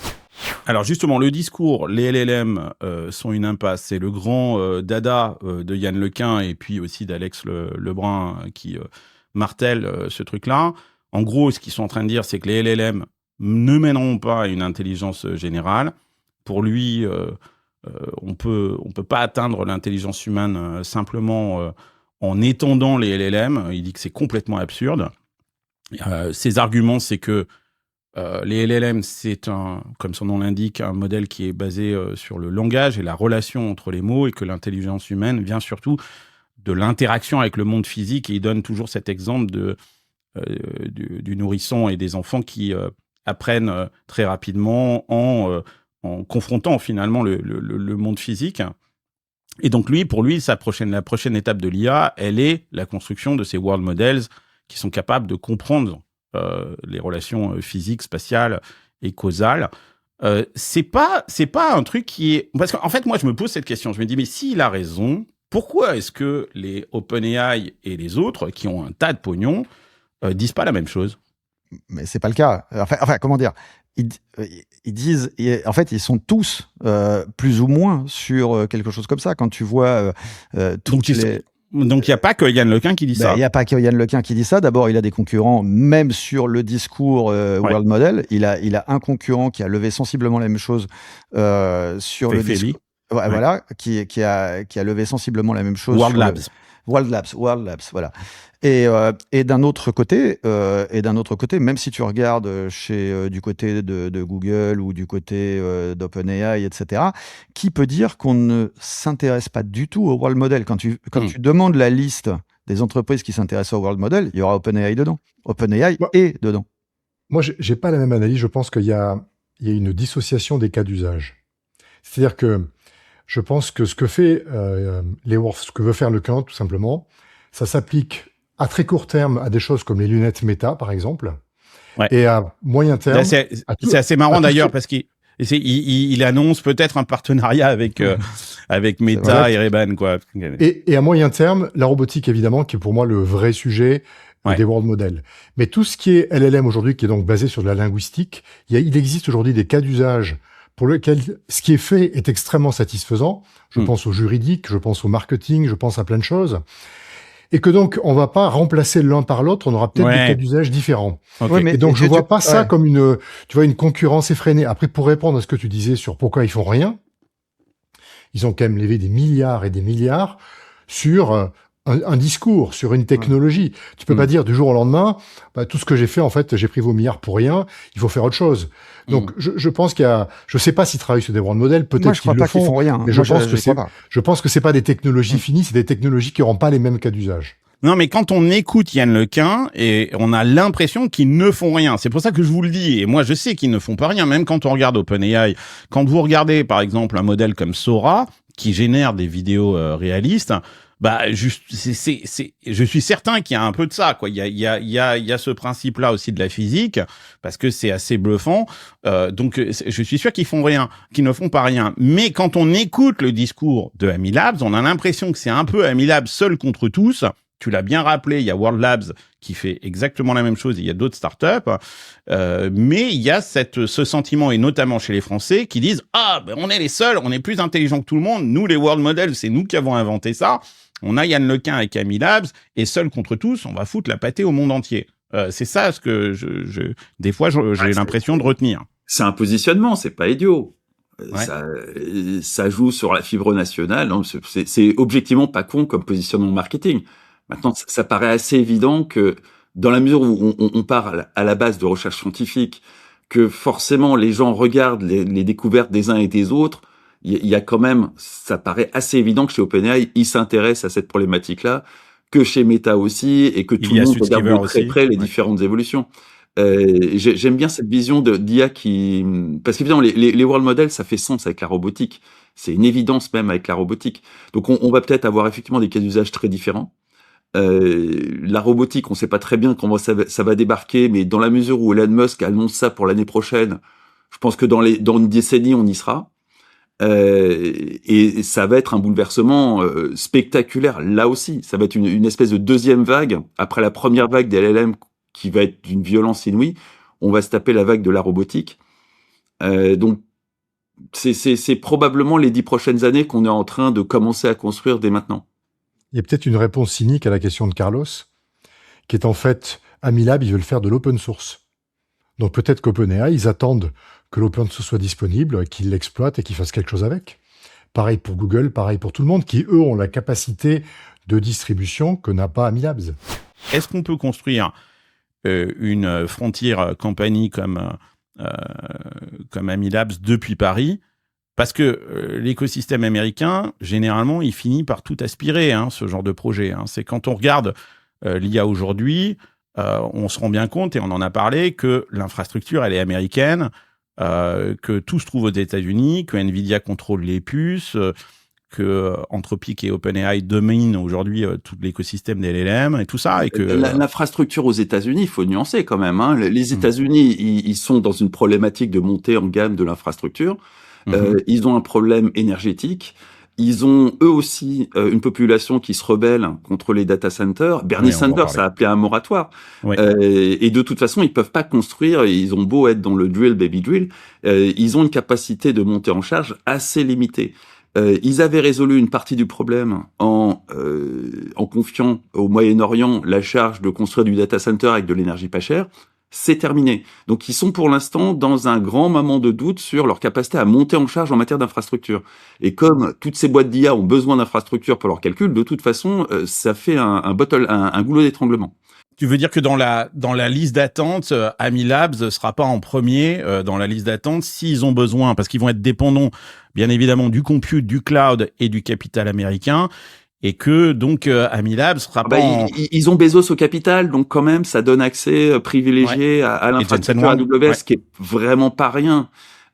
Alors justement, le discours, les LLM sont une impasse. C'est le grand dada de Yann Lequin et puis aussi d'Alex Lebrun qui martèle ce truc-là. En gros, ce qu'ils sont en train de dire, c'est que les LLM ne mèneront pas à une intelligence générale. Pour lui... on peut pas atteindre l'intelligence humaine simplement en étendant les LLM. Il dit que c'est complètement absurde. Ses arguments, c'est que les LLM, c'est comme son nom l'indique, un modèle qui est basé sur le langage et la relation entre les mots, et que l'intelligence humaine vient surtout de l'interaction avec le monde physique. Et il donne toujours cet exemple du nourrisson et des enfants qui apprennent très rapidement en confrontant finalement le monde physique. Et donc pour lui, la prochaine étape de l'IA, elle est la construction de ces world models qui sont capables de comprendre les relations physiques, spatiales et causales. C'est pas un truc qui est... Parce qu'en fait, moi, je me pose cette question. Je me dis, mais s'il a raison, pourquoi est-ce que les OpenAI et les autres, qui ont un tas de pognon, disent pas la même chose ?
Mais c'est pas le cas. Enfin, comment dire ? Ils disent, en fait, ils sont tous plus ou moins sur quelque chose comme ça. Quand tu vois
Donc il n'y a pas que Yann Lequin qui dit ça.
Il n'y a pas que Yann Lequin qui dit ça. D'abord, il a des concurrents, même sur le discours World Model. Il a un concurrent qui a levé sensiblement la même chose sur le discours. Voilà, qui a levé sensiblement la même chose.
World Labs,
voilà. Et d'un autre côté, même si tu regardes du côté de Google ou du côté d'OpenAI, etc., qui peut dire qu'on ne s'intéresse pas du tout au world model? Quand tu demandes la liste des entreprises qui s'intéressent au world model, il y aura OpenAI dedans. OpenAI est dedans.
Moi, j'ai pas la même analyse. Je pense qu'il y a une dissociation des cas d'usage. C'est-à-dire que je pense que ce que fait ce que veut faire Lequin, tout simplement, ça s'applique à très court terme à des choses comme les lunettes Meta, par exemple, et à moyen terme...
C'est assez marrant d'ailleurs, parce qu'il il annonce peut-être un partenariat avec Meta et Ray-Ban, quoi.
Et à moyen terme, la robotique, évidemment, qui est pour moi le vrai sujet des world models. Mais tout ce qui est LLM aujourd'hui, qui est donc basé sur de la linguistique, il existe aujourd'hui des cas d'usage pour lesquels ce qui est fait est extrêmement satisfaisant. Je pense au juridique, je pense au marketing, je pense à plein de choses. Et que donc, on va pas remplacer l'un par l'autre, on aura peut-être des cas d'usage différents.
Okay.
Et donc, je vois pas ça comme une concurrence effrénée. Après, pour répondre à ce que tu disais sur pourquoi ils font rien, ils ont quand même levé des milliards et des milliards sur un discours, sur une technologie. Tu peux pas dire du jour au lendemain, tout ce que j'ai fait, en fait, j'ai pris vos milliards pour rien, il faut faire autre chose. Donc, je pense je sais pas s'ils travaillent sur des world models, peut-être qu'ils le font.
Qu'ils font rien.
Mais je pense que c'est pas des technologies finies, c'est des technologies qui n'auront pas les mêmes cas d'usage.
Non, mais quand on écoute Yann Lequin, et on a l'impression qu'ils ne font rien. C'est pour ça que je vous le dis. Et moi, je sais qu'ils ne font pas rien, même quand on regarde OpenAI. Quand vous regardez, par exemple, un modèle comme Sora, qui génère des vidéos réalistes, je suis certain qu'il y a un peu de ça, quoi. Il y a ce principe-là aussi de la physique, parce que c'est assez bluffant. Donc, je suis sûr qu'ils ne font pas rien. Mais quand on écoute le discours de Amy Labs, on a l'impression que c'est un peu Amy Labs seul contre tous. Tu l'as bien rappelé, il y a World Labs qui fait exactement la même chose, il y a d'autres startups, mais il y a ce sentiment, et notamment chez les Français, qui disent « Ah, on est les seuls, on est plus intelligents que tout le monde, nous les world models, c'est nous qui avons inventé ça, on a Yann Lequin avec Amy Labs, et seul contre tous, on va foutre la pâtée au monde entier. » C'est ça ce que des fois j'ai l'impression de retenir.
C'est un positionnement, c'est pas idiot. Ça joue sur la fibre nationale, non, c'est objectivement pas con comme positionnement marketing. Maintenant, ça paraît assez évident que dans la mesure où on part à la base de recherche scientifique, que forcément les gens regardent les découvertes des uns et des autres, il y a quand même, ça paraît assez évident que chez OpenAI, ils s'intéressent à cette problématique-là, que chez Meta aussi, et que tout le monde regarde de très près les différentes évolutions. J'aime bien cette vision d'IA parce qu'évidemment, les world models, ça fait sens avec la robotique. C'est une évidence même avec la robotique. Donc, on va peut-être avoir effectivement des cas d'usage très différents. La robotique, on sait pas très bien comment ça va débarquer, mais dans la mesure où Elon Musk annonce ça pour l'année prochaine, je pense que dans une décennie, on y sera. Et ça va être un bouleversement spectaculaire, là aussi. Ça va être une espèce de deuxième vague. Après la première vague des LLM, qui va être d'une violence inouïe, on va se taper la vague de la robotique. Donc, c'est probablement les 10 prochaines années qu'on est en train de commencer à construire dès maintenant.
Il y a peut-être une réponse cynique à la question de Carlos, qui est en fait, Amy Labs, ils veulent faire de l'open source. Donc peut-être qu'OpenAI, ils attendent que l'open source soit disponible, qu'ils l'exploitent et qu'ils fassent quelque chose avec. Pareil pour Google, pareil pour tout le monde, qui eux ont la capacité de distribution que n'a pas Amy Labs.
Est-ce qu'on peut construire une frontier compagnie comme Amy Labs depuis Paris? Parce que l'écosystème américain, généralement, il finit par tout aspirer, ce genre de projet. C'est quand on regarde l'IA aujourd'hui, on se rend bien compte, et on en a parlé, que l'infrastructure, elle est américaine, que tout se trouve aux États-Unis, que Nvidia contrôle les puces, que Anthropic et OpenAI dominent aujourd'hui tout l'écosystème des LLM et tout ça. Et que
l'infrastructure aux États-Unis, il faut nuancer quand même. Les États-Unis, ils sont dans une problématique de montée en gamme de l'infrastructure. Ils ont un problème énergétique. Ils ont eux aussi une population qui se rebelle contre les data centers. Bernie Sanders a appelé à un moratoire. Et de toute façon, ils peuvent pas construire. Ils ont beau être dans le drill baby drill, ils ont une capacité de montée en charge assez limitée. Ils avaient résolu une partie du problème en confiant au Moyen-Orient la charge de construire du data center avec de l'énergie pas chère. C'est terminé. Donc, ils sont pour l'instant dans un grand moment de doute sur leur capacité à monter en charge en matière d'infrastructure. Et comme toutes ces boîtes d'IA ont besoin d'infrastructure pour leurs calculs, de toute façon, ça fait un goulot d'étranglement.
Tu veux dire que dans la liste d'attente, Amy Labs sera pas en premier dans la liste d'attente s'ils ont besoin, parce qu'ils vont être dépendants, bien évidemment, du compute, du cloud et du capital américain. Et que, donc, Amy Labs sera pas
ils ont Bezos au capital, donc quand même, ça donne accès privilégié à l'infrastructure AWS, ce qui est vraiment pas rien.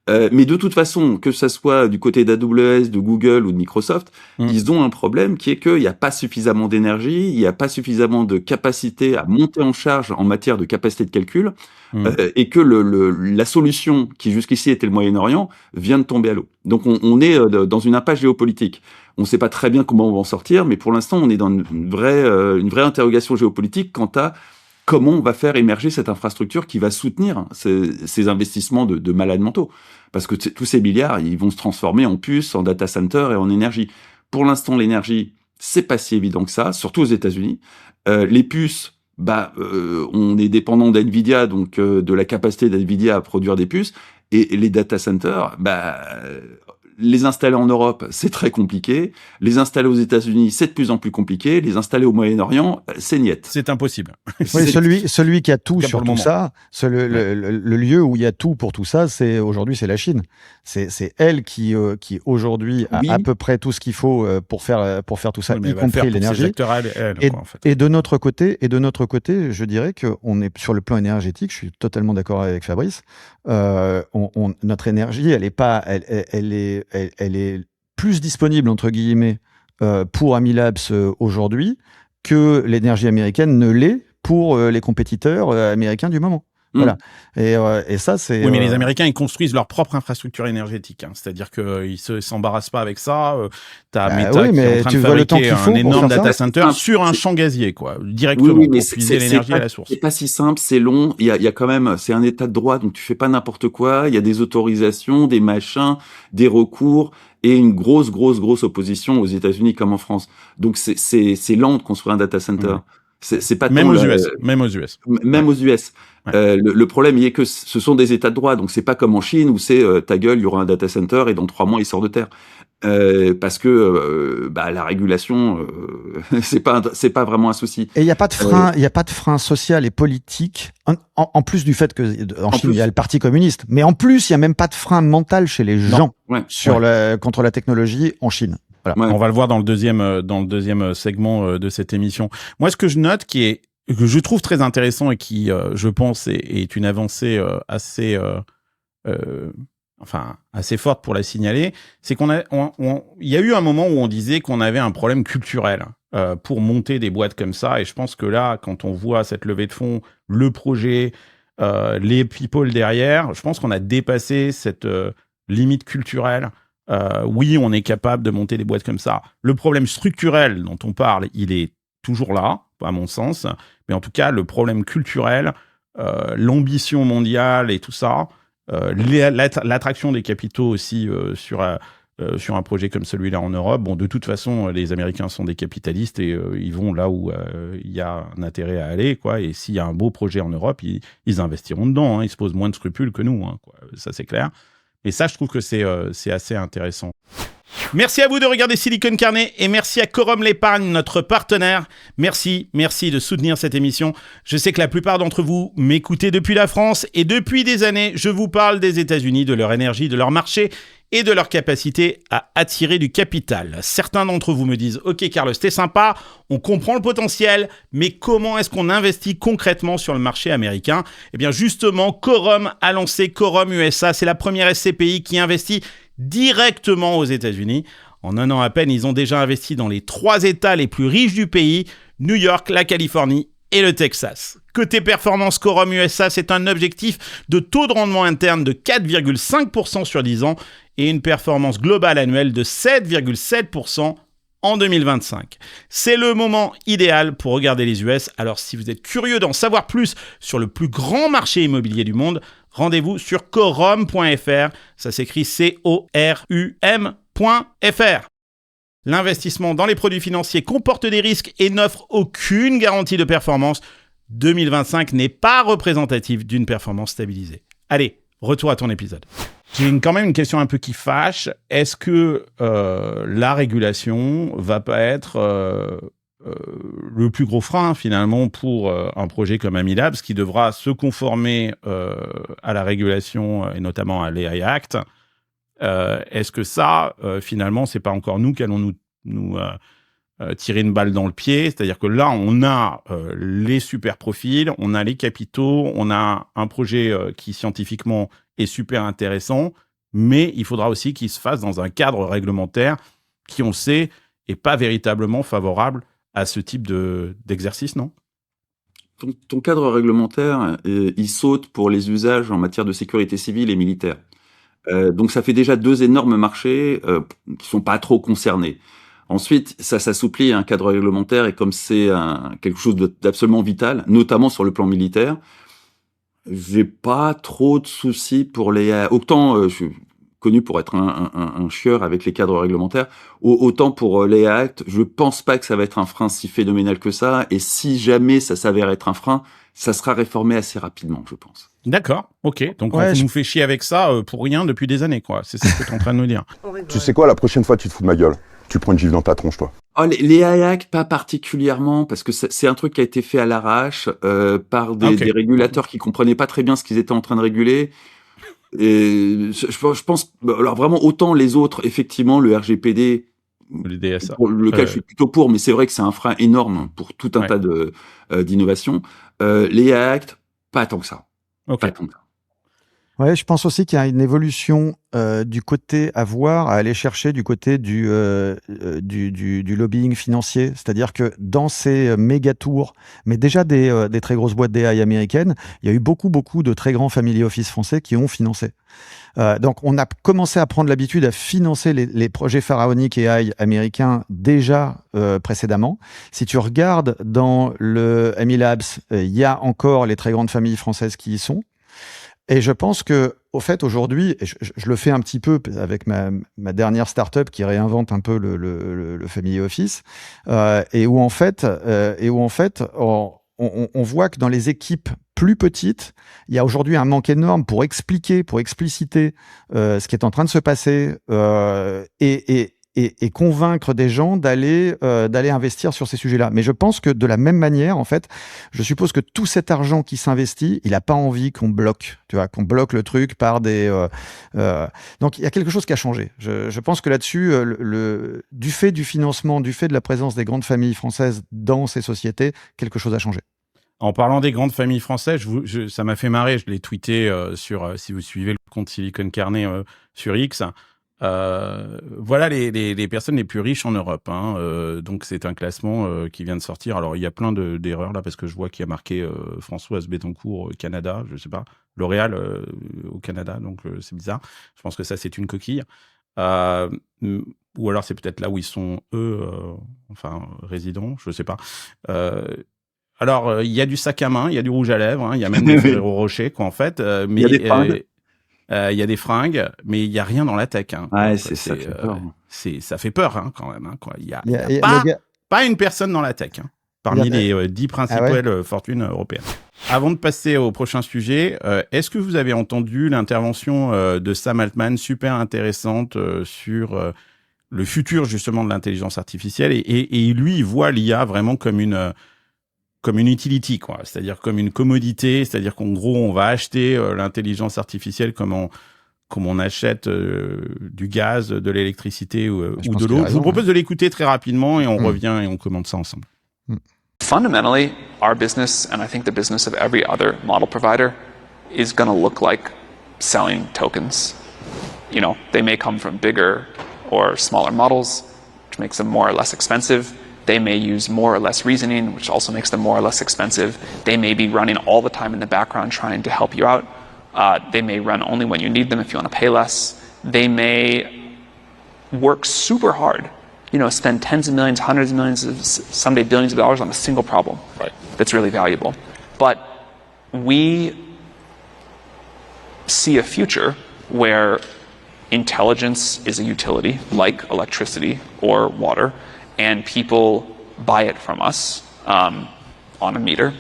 Mais de toute façon, que ça soit du côté d'AWS, de Google ou de Microsoft, ils ont un problème qui est qu'il n'y a pas suffisamment d'énergie, il n'y a pas suffisamment de capacité à monter en charge en matière de capacité de calcul, et que la solution qui jusqu'ici était le Moyen-Orient vient de tomber à l'eau. Donc on est dans une impasse géopolitique. On ne sait pas très bien comment on va en sortir, mais pour l'instant, on est dans une vraie interrogation géopolitique quant à comment on va faire émerger cette infrastructure qui va soutenir ces investissements de malades mentaux. Parce que tous ces milliards, ils vont se transformer en puces, en data center et en énergie. Pour l'instant, l'énergie, c'est pas si évident que ça, surtout aux États-Unis. Les puces, on est dépendant d'NVIDIA, donc de la capacité d'NVIDIA à produire des puces. Et les data centers, les installer en Europe, c'est très compliqué. Les installer aux États-Unis, c'est de plus en plus compliqué. Les installer au Moyen-Orient, c'est niette.
C'est impossible.
Oui, celui qui a tout sur tout
moment.
ça, le lieu où il y a tout pour tout ça, aujourd'hui, c'est la Chine. C'est elle qui aujourd'hui a à peu près tout ce qu'il faut pour faire tout ça, y compris l'énergie. Et de notre côté, je dirais qu'on est sur le plan énergétique. Je suis totalement d'accord avec Fabrice. Notre énergie, elle est plus disponible entre guillemets pour Amilabs aujourd'hui que l'énergie américaine ne l'est pour les compétiteurs américains du moment. Voilà. Et ça, c'est.
Oui, mais les Américains, ils construisent leur propre infrastructure énergétique. C'est-à-dire qu'ils s'embarrassent pas avec ça. T'as Meta qui est en train de fabriquer un énorme data center sur un champ gazier, quoi, directement,
oui, mais
pour puiser l'énergie à la source.
C'est pas si simple, c'est long. Il y a quand même, c'est un état de droit, donc tu fais pas n'importe quoi. Il y a des autorisations, des machins, des recours et une grosse opposition aux États-Unis comme en France. Donc c'est lent de construire un data center. C'est pas
même aux US. Même aux US.
Ouais. Le problème, il est que ce sont des états de droit, donc c'est pas comme en Chine où c'est ta gueule, il y aura un data center et dans 3 mois il sort de terre. Parce que la régulation, c'est pas vraiment un souci.
Et il y a pas de frein social et politique en plus du fait que en Chine il y a le Parti communiste, mais en plus il y a même pas de frein mental chez les gens contre la technologie en Chine.
Voilà. On va le voir dans le deuxième segment de cette émission. Moi, ce que je note que je trouve très intéressant et qui, je pense, est une avancée assez forte pour la signaler, c'est il y a eu un moment où on disait qu'on avait un problème culturel pour monter des boîtes comme ça. Et je pense que là, quand on voit cette levée de fonds, le projet, les people derrière, je pense qu'on a dépassé cette limite culturelle. Oui, on est capable de monter des boîtes comme ça. Le problème structurel dont on parle, il est toujours là, à mon sens. Mais en tout cas, le problème culturel, l'ambition mondiale et tout ça, l'attraction des capitaux aussi sur un projet comme celui-là en Europe. Bon, de toute façon, les Américains sont des capitalistes et ils vont là où il y a un intérêt à aller, quoi. Et s'il y a un beau projet en Europe, ils investiront dedans. Ils se posent moins de scrupules que nous, quoi. Ça, c'est clair. Et ça, je trouve que c'est assez intéressant. Merci à vous de regarder Silicon Carnet et merci à Quorum l'épargne, notre partenaire. Merci de soutenir cette émission. Je sais que la plupart d'entre vous m'écoutez depuis la France et depuis des années, je vous parle des États-Unis, de leur énergie, de leur marché et de leur capacité à attirer du capital. Certains d'entre vous me disent « Ok Carlos, t'es sympa, on comprend le potentiel, mais comment est-ce qu'on investit concrètement sur le marché américain ?» Eh bien justement, Quorum a lancé Quorum USA, c'est la première SCPI qui investit directement aux États-Unis. En un an à peine, ils ont déjà investi dans les 3 États les plus riches du pays, New York, la Californie et le Texas. Côté performance, Quorum USA, c'est un objectif de taux de rendement interne de 4,5% sur 10 ans et une performance globale annuelle de 7,7% en 2025. C'est le moment idéal pour regarder les US. Alors si vous êtes curieux d'en savoir plus sur le plus grand marché immobilier du monde, rendez-vous sur quorum.fr. Ça s'écrit CORUM.fr. L'investissement dans les produits financiers comporte des risques et n'offre aucune garantie de performance. 2025 n'est pas représentatif d'une performance stabilisée. Allez, retour à ton épisode. J'ai quand même une question un peu qui fâche. Est-ce que la régulation va pas être le plus gros frein finalement pour un projet comme Amilabs qui devra se conformer à la régulation et notamment à l'AI Act? Est-ce que ça, finalement, c'est pas encore nous qui allons nous tirer une balle dans le pied? C'est-à-dire que là, on a les super profils, on a les capitaux, on a un projet qui scientifiquement est super intéressant, mais il faudra aussi qu'il se fasse dans un cadre réglementaire qui, on le sait, est pas véritablement favorable à ce type d'exercice, non ?
Ton cadre réglementaire, il saute pour les usages en matière de sécurité civile et militaire. Donc ça fait déjà 2 énormes marchés qui sont pas trop concernés. Ensuite, ça s'assouplit à un cadre réglementaire, et comme c'est quelque chose d'absolument vital, notamment sur le plan militaire, j'ai pas trop de soucis pour les... Autant je suis connu pour être un chieur avec les cadres réglementaires, autant pour les Acts, je pense pas que ça va être un frein si phénoménal que ça, et si jamais ça s'avère être un frein, ça sera réformé assez rapidement, je pense.
D'accord, ok. Donc on nous fait chier avec ça pour rien depuis des années, quoi. C'est ça que tu es en train de nous dire.
Tu sais quoi, la prochaine fois, tu te fous de ma gueule. Tu prends une gifle dans ta tronche, toi.
Oh, les AIAC, pas particulièrement, parce que c'est un truc qui a été fait à l'arrache par des régulateurs qui comprenaient pas très bien ce qu'ils étaient en train de réguler. Et je pense, alors vraiment, autant les autres, effectivement, le RGPD,
le DSA,
pour lequel je suis plutôt pour, mais c'est vrai que c'est un frein énorme pour tout un tas d'innovations. Les AIAC, pas tant que ça. Pas tant que ça.
Ouais, je pense aussi qu'il y a une évolution du côté à voir, à aller chercher du côté du lobbying financier. C'est-à-dire que dans ces méga tours, mais déjà des très grosses boîtes d'AI américaines, il y a eu beaucoup de très grands family office français qui ont financé. Donc on a commencé à prendre l'habitude à financer les projets pharaoniques AI américains déjà précédemment. Si tu regardes dans le MI Labs, il y a encore les très grandes familles françaises qui y sont. Et je pense que, au fait, aujourd'hui, je le fais un petit peu avec ma dernière startup qui réinvente un peu le family office, et où en fait, on voit que dans les équipes plus petites, il y a aujourd'hui un manque énorme pour expliquer, pour expliciter ce qui est en train de se passer, et convaincre des gens d'aller investir sur ces sujets-là. Mais je pense que de la même manière, en fait, je suppose que tout cet argent qui s'investit, il n'a pas envie qu'on bloque, tu vois, qu'on bloque le truc par des... Donc, il y a quelque chose qui a changé. Je pense que là-dessus, du fait du financement, du fait de la présence des grandes familles françaises dans ces sociétés, quelque chose a changé.
En parlant des grandes familles françaises, ça m'a fait marrer, je l'ai tweeté si vous suivez le compte Silicon Carnet sur X. Voilà les personnes les plus riches en Europe, hein. Donc c'est un classement qui vient de sortir. Alors il y a plein d'erreurs là parce que je vois qu'il y a marqué Françoise Bettencourt Canada, je sais pas, L'Oréal au Canada, donc c'est bizarre. Je pense que ça c'est une coquille. Ou alors c'est peut-être là où ils sont eux, résidents, je sais pas. Alors il y a du sac à main, il y a du rouge à lèvres, hein, il y a même des Ferrero Rocher quoi en fait. Mais
il y a des fringues.
Il y a des fringues, mais il y a rien dans la tech. Hein.
Ouais,
donc,
ça fait peur.
Ça fait peur hein, quand même. Hein, quoi. Il y a pas une personne dans la tech hein, parmi les 10 principales fortunes européennes. Avant de passer au prochain sujet, est-ce que vous avez entendu l'intervention de Sam Altman, super intéressante sur le futur justement de l'intelligence artificielle, et lui, il voit l'IA vraiment comme une utility, quoi. C'est-à-dire comme une commodité, c'est-à-dire qu'en gros, on va acheter l'intelligence artificielle comme on achète du gaz, de l'électricité ou de l'eau. Je vous propose de l'écouter très rapidement et on revient et on commente ça ensemble.
Fundamentally, our business, and I think the business of every other model provider, is going to look like selling tokens. You know, they may come from bigger or smaller models, which makes them more or less expensive. They may use more or less reasoning, which also makes them more or less expensive. They may be running all the time in the background trying to help you out. They may run only when you need them if you want to pay less. They may work super hard, you know, spend tens of millions, hundreds of millions, someday billions of dollars on a single problem that's really valuable. But we see a future where intelligence is a utility, like electricity or water, and people buy it from us on a meter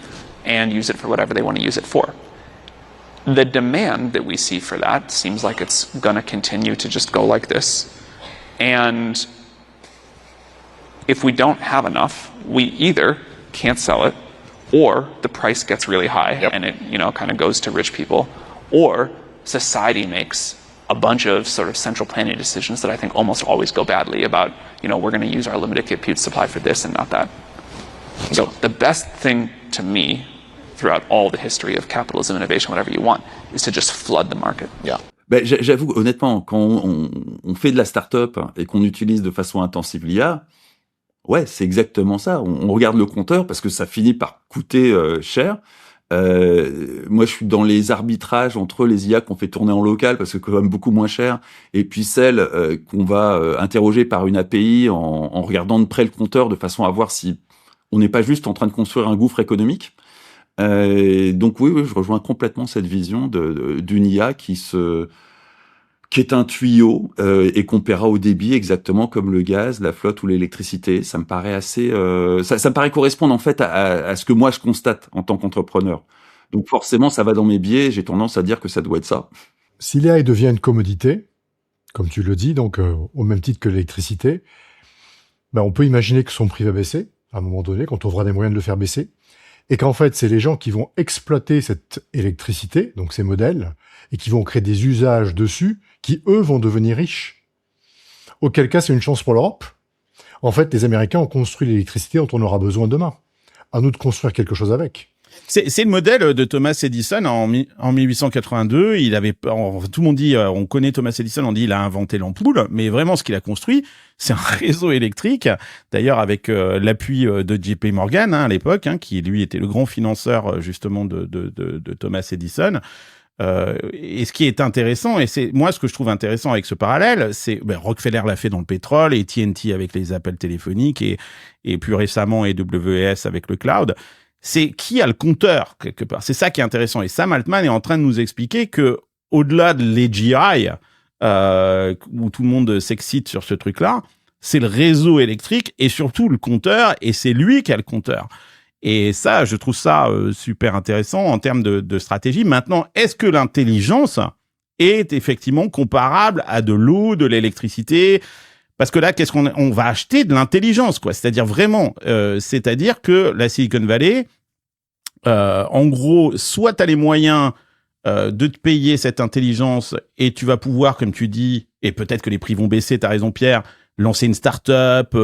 and use it for whatever they want to use it for. The demand that we see for that seems like it's going to continue to just go like this. And if we don't have enough, we either can't sell it, or the price gets really high and it, you know, kind of goes to rich people, or society makes a bunch of sort of central planning decisions that I think almost always go badly about, you know, we're going to use our limited compute supply for this and not that. So the best thing to me throughout all the history of capitalism, innovation, whatever you want, is to just flood the market.
Yeah.
Ben, j'avoue, honnêtement, quand on fait de la start-up et qu'on utilise de façon intensive l'IA, ouais, c'est exactement ça. On regarde le compteur parce que ça finit par coûter cher. Moi, je suis dans les arbitrages entre les IA qu'on fait tourner en local parce que c'est quand même beaucoup moins cher, et puis celles qu'on va interroger par une API en regardant de près le compteur de façon à voir si on n'est pas juste en train de construire un gouffre économique. Donc oui, je rejoins complètement cette vision d'une IA qui est un tuyau et qu'on paiera au débit exactement comme le gaz, la flotte ou l'électricité. Ça me paraît assez, ça me paraît correspondre en fait à ce que moi je constate en tant qu'entrepreneur. Donc forcément, ça va dans mes biais. J'ai tendance à dire que ça doit être ça.
Si l'AI devient une commodité, comme tu le dis, donc au même titre que l'électricité, ben, on peut imaginer que son prix va baisser à un moment donné, qu'on trouvera des moyens de le faire baisser, et qu'en fait, c'est les gens qui vont exploiter cette électricité, donc ces modèles, et qui vont créer des usages dessus, qui, eux, vont devenir riches. Auquel cas, c'est une chance pour l'Europe. En fait, les Américains ont construit l'électricité dont on aura besoin demain. À nous de construire quelque chose avec.
C'est le modèle de Thomas Edison en 1882. Il avait, tout le monde dit, on connaît Thomas Edison, on dit il a inventé l'ampoule, mais vraiment ce qu'il a construit, c'est un réseau électrique. D'ailleurs avec l'appui de JP Morgan à l'époque, qui lui était le grand financeur justement de Thomas Edison. Et ce qui est intéressant, et c'est moi ce que je trouve intéressant avec ce parallèle, c'est Rockefeller l'a fait dans le pétrole, et AT&T avec les appels téléphoniques, et plus récemment AWS avec le cloud. C'est qui a le compteur quelque part. C'est ça qui est intéressant. Et Sam Altman est en train de nous expliquer que au-delà de l'AGI, où tout le monde s'excite sur ce truc-là, c'est le réseau électrique et surtout le compteur, et c'est lui qui a le compteur. Et ça, je trouve ça super intéressant en termes de stratégie. Maintenant, est-ce que l'intelligence est effectivement comparable à de l'eau, de l'électricité ? Parce que là, qu'est-ce on va acheter de l'intelligence, quoi. C'est-à-dire vraiment, c'est-à-dire que la Silicon Valley, en gros, soit tu as les moyens de te payer cette intelligence et tu vas pouvoir, comme tu dis, et peut-être que les prix vont baisser, t'as raison Pierre, lancer une start-up,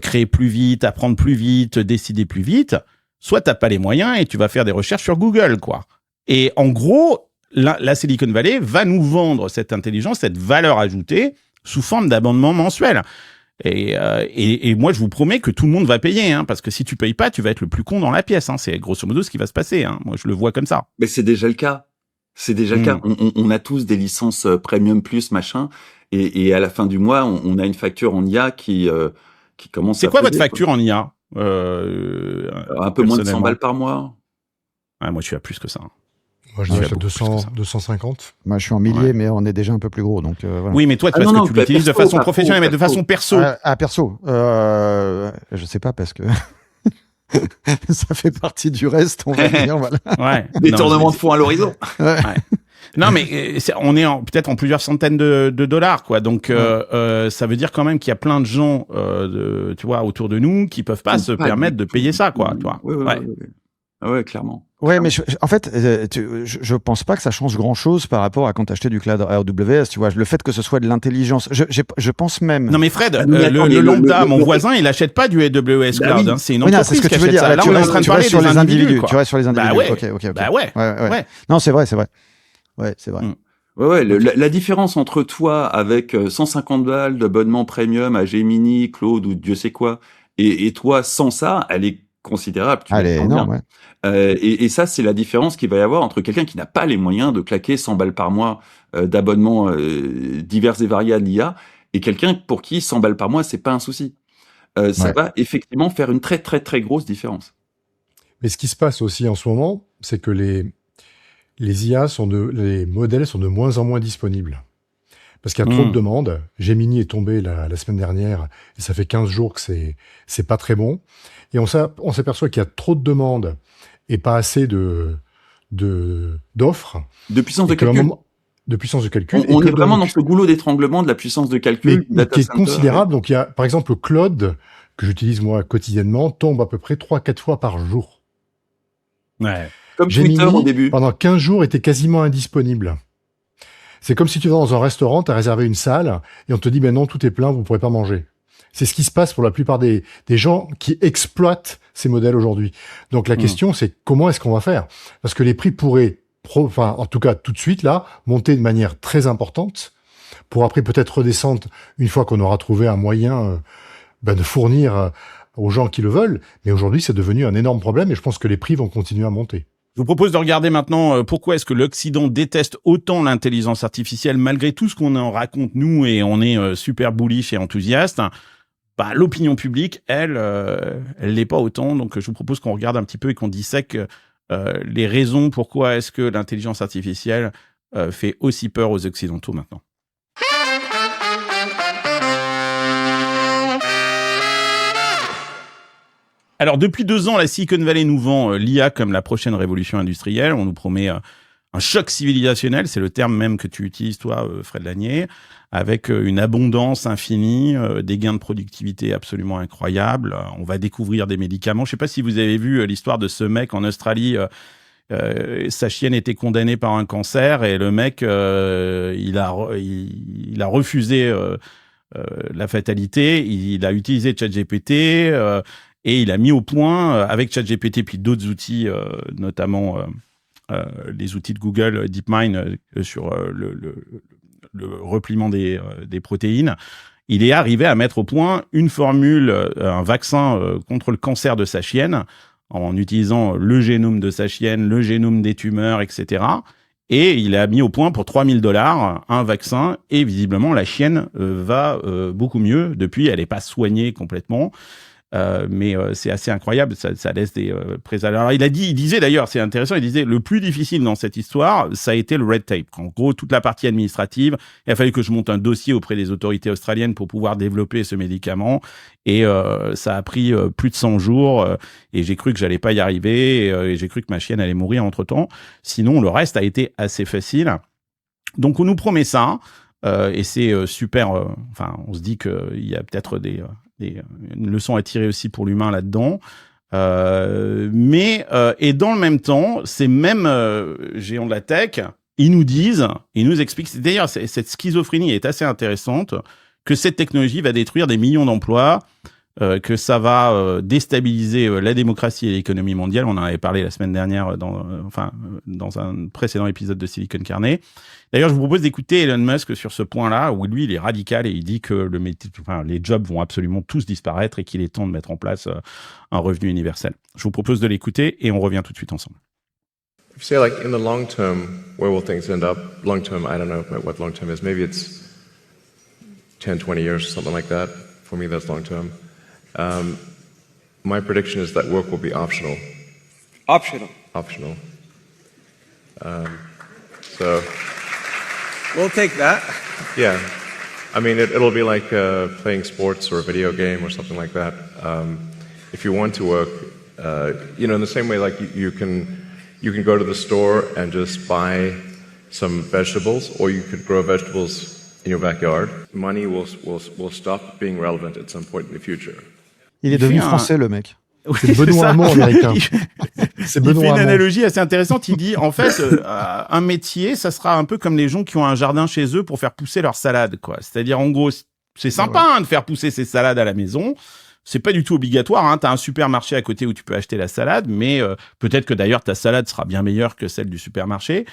créer plus vite, apprendre plus vite, décider plus vite, soit t'as pas les moyens et tu vas faire des recherches sur Google, quoi. Et en gros, la Silicon Valley va nous vendre cette intelligence, cette valeur ajoutée, sous forme d'abonnement mensuel. Et moi, je vous promets que tout le monde va payer, parce que si tu payes pas, tu vas être le plus con dans la pièce. C'est grosso modo ce qui va se passer. Moi, je le vois comme ça.
Mais c'est déjà le cas. C'est déjà le cas. On a tous des licences premium plus machin, et à la fin du mois, on a une facture en IA qui commence.
C'est quoi votre facture en IA
un peu moins de 100 balles par mois.
Ouais, moi, je suis à plus que ça.
Moi, je dirais 250.
Moi, je suis en milliers, mais on est déjà un peu plus gros. Donc, voilà.
Oui, mais toi, parce que tu l'utilises de façon professionnelle, mais de façon perso.
Perso. Je sais pas, parce que ça fait partie du reste, on va dire. Voilà.
Ouais.
Détournement de fonds à l'horizon.
Ouais. Non, mais on est peut-être en plusieurs centaines de dollars, quoi. Donc, ça veut dire quand même qu'il y a plein de gens, tu vois, autour de nous qui peuvent pas se permettre de payer ça, quoi. Tu vois.
Ouais, clairement.
Ouais, mais en fait, je pense pas que ça change grand-chose par rapport à quand t'achetais du cloud AWS, tu vois. Le fait que ce soit de l'intelligence, je pense même.
Non mais Fred, le lambda, mon voisin, il achète pas du AWS cloud. C'est une entreprise.
C'est ce que tu veux dire.
Là, on est en train de parler
sur
des
les individus. Tu vois, sur les
individus.
Ok.
Bah ouais.
Non, c'est vrai. Ouais, c'est vrai.
Ouais, la différence entre toi avec 150 balles d'abonnement premium à Gemini, Claude ou Dieu sait quoi, et toi sans ça, elle est considérable.
Elle est énorme, ouais.
Et ça, c'est la différence qu'il va y avoir entre quelqu'un qui n'a pas les moyens de claquer 100 balles par mois d'abonnements divers et variés à l'IA, et quelqu'un pour qui 100 balles par mois, c'est pas un souci. Ça va effectivement faire une très très très grosse différence.
Mais ce qui se passe aussi en ce moment, c'est que les IA les modèles sont de moins en moins disponibles. Parce qu'il y a trop de demandes. Gemini est tombé la semaine dernière, et ça fait 15 jours que c'est pas très bon. Et on s'aperçoit qu'il y a trop de demandes et pas assez d'offres.
De puissance de calcul.
De puissance de calcul.
On est vraiment dans ce goulot d'étranglement de la puissance de calcul.
Mais qui est considérable. Donc il y a, par exemple, Claude, que j'utilise moi quotidiennement, tombe à peu près 3-4 fois par jour.
Ouais.
Comme
Gemini,
Twitter au début.
Pendant 15 jours, était quasiment indisponible. C'est comme si tu vas dans un restaurant, tu as réservé une salle, et on te dit, ben non, tout est plein, vous ne pourrez pas manger. C'est ce qui se passe pour la plupart des gens qui exploitent ces modèles aujourd'hui. Donc la question, c'est comment est-ce qu'on va faire ? Parce que les prix pourraient en tout cas tout de suite là, monter de manière très importante pour après peut-être redescendre une fois qu'on aura trouvé un moyen de fournir aux gens qui le veulent. Mais aujourd'hui, c'est devenu un énorme problème et je pense que les prix vont continuer à monter.
Je vous propose de regarder maintenant pourquoi est-ce que l'Occident déteste autant l'intelligence artificielle malgré tout ce qu'on en raconte nous et on est super bullish et enthousiaste. Bah, l'opinion publique, elle l'est pas autant. Donc, je vous propose qu'on regarde un petit peu et qu'on dissèque les raisons pourquoi est-ce que l'intelligence artificielle fait aussi peur aux Occidentaux maintenant. Alors, depuis 2 ans, la Silicon Valley nous vend l'IA comme la prochaine révolution industrielle. On nous promet un choc civilisationnel, c'est le terme même que tu utilises, toi, Fred Lanier, avec une abondance infinie, des gains de productivité absolument incroyables. On va découvrir des médicaments. Je ne sais pas si vous avez vu l'histoire de ce mec en Australie. Sa chienne était condamnée par un cancer et le mec, il a refusé la fatalité. Il a utilisé ChatGPT. Et il a mis au point, avec ChatGPT puis d'autres outils, notamment les outils de Google, DeepMind, sur le repliement des protéines, il est arrivé à mettre au point une formule, un vaccin contre le cancer de sa chienne, en utilisant le génome de sa chienne, le génome des tumeurs, etc. Et il a mis au point pour $3,000 un vaccin, et visiblement la chienne va beaucoup mieux. Depuis, elle n'est pas soignée complètement. Mais c'est assez incroyable, ça laisse des présages. Alors il disait d'ailleurs, c'est intéressant, il disait le plus difficile dans cette histoire, ça a été le red tape. En gros, toute la partie administrative, il a fallu que je monte un dossier auprès des autorités australiennes pour pouvoir développer ce médicament, et ça a pris plus de 100 jours, et j'ai cru que j'allais pas y arriver, et j'ai cru que ma chienne allait mourir entre-temps. Sinon, le reste a été assez facile. Donc on nous promet ça, et c'est super. Enfin, on se dit qu'il y a peut-être une leçon à tirer aussi pour l'humain là-dedans. Mais dans le même temps, ces mêmes géants de la tech, ils nous expliquent, d'ailleurs, cette schizophrénie est assez intéressante, que cette technologie va détruire des millions d'emplois, que ça va déstabiliser la démocratie et l'économie mondiale. On en avait parlé la semaine dernière dans un précédent épisode de Silicon Carnet. D'ailleurs, je vous propose d'écouter Elon Musk sur ce point-là, où lui, il est radical et il dit que les jobs vont absolument tous disparaître et qu'il est temps de mettre en place un revenu universel. Je vous propose de l'écouter et on revient tout de suite ensemble.
If you say, like, in the long term, where will things end up? Long term, I don't know what long term is. Maybe it's 10, 20 years, something like that. For me, that's long term. My prediction is that work will be optional.
Optional.
Optional. So
we'll take that.
Yeah. I mean, it'll be like playing sports or a video game or something like that. If you want to work, in the same way, like you can go to the store and just buy some vegetables, or you could grow vegetables in your backyard. Money will stop being relevant at some point in the future.
Il est devenu français, le mec.
C'est Benoît Hamon américain. C'est Benoît
Il fait une
Hamon.
analogie assez intéressante. Il dit, en fait, un métier, ça sera un peu comme les gens qui ont un jardin chez eux pour faire pousser leur salade, quoi. C'est-à-dire, en gros, c'est sympa de faire pousser ses salades à la maison. C'est pas du tout obligatoire. Hein. T'as un supermarché à côté où tu peux acheter la salade, mais peut-être que d'ailleurs ta salade sera bien meilleure que celle du supermarché.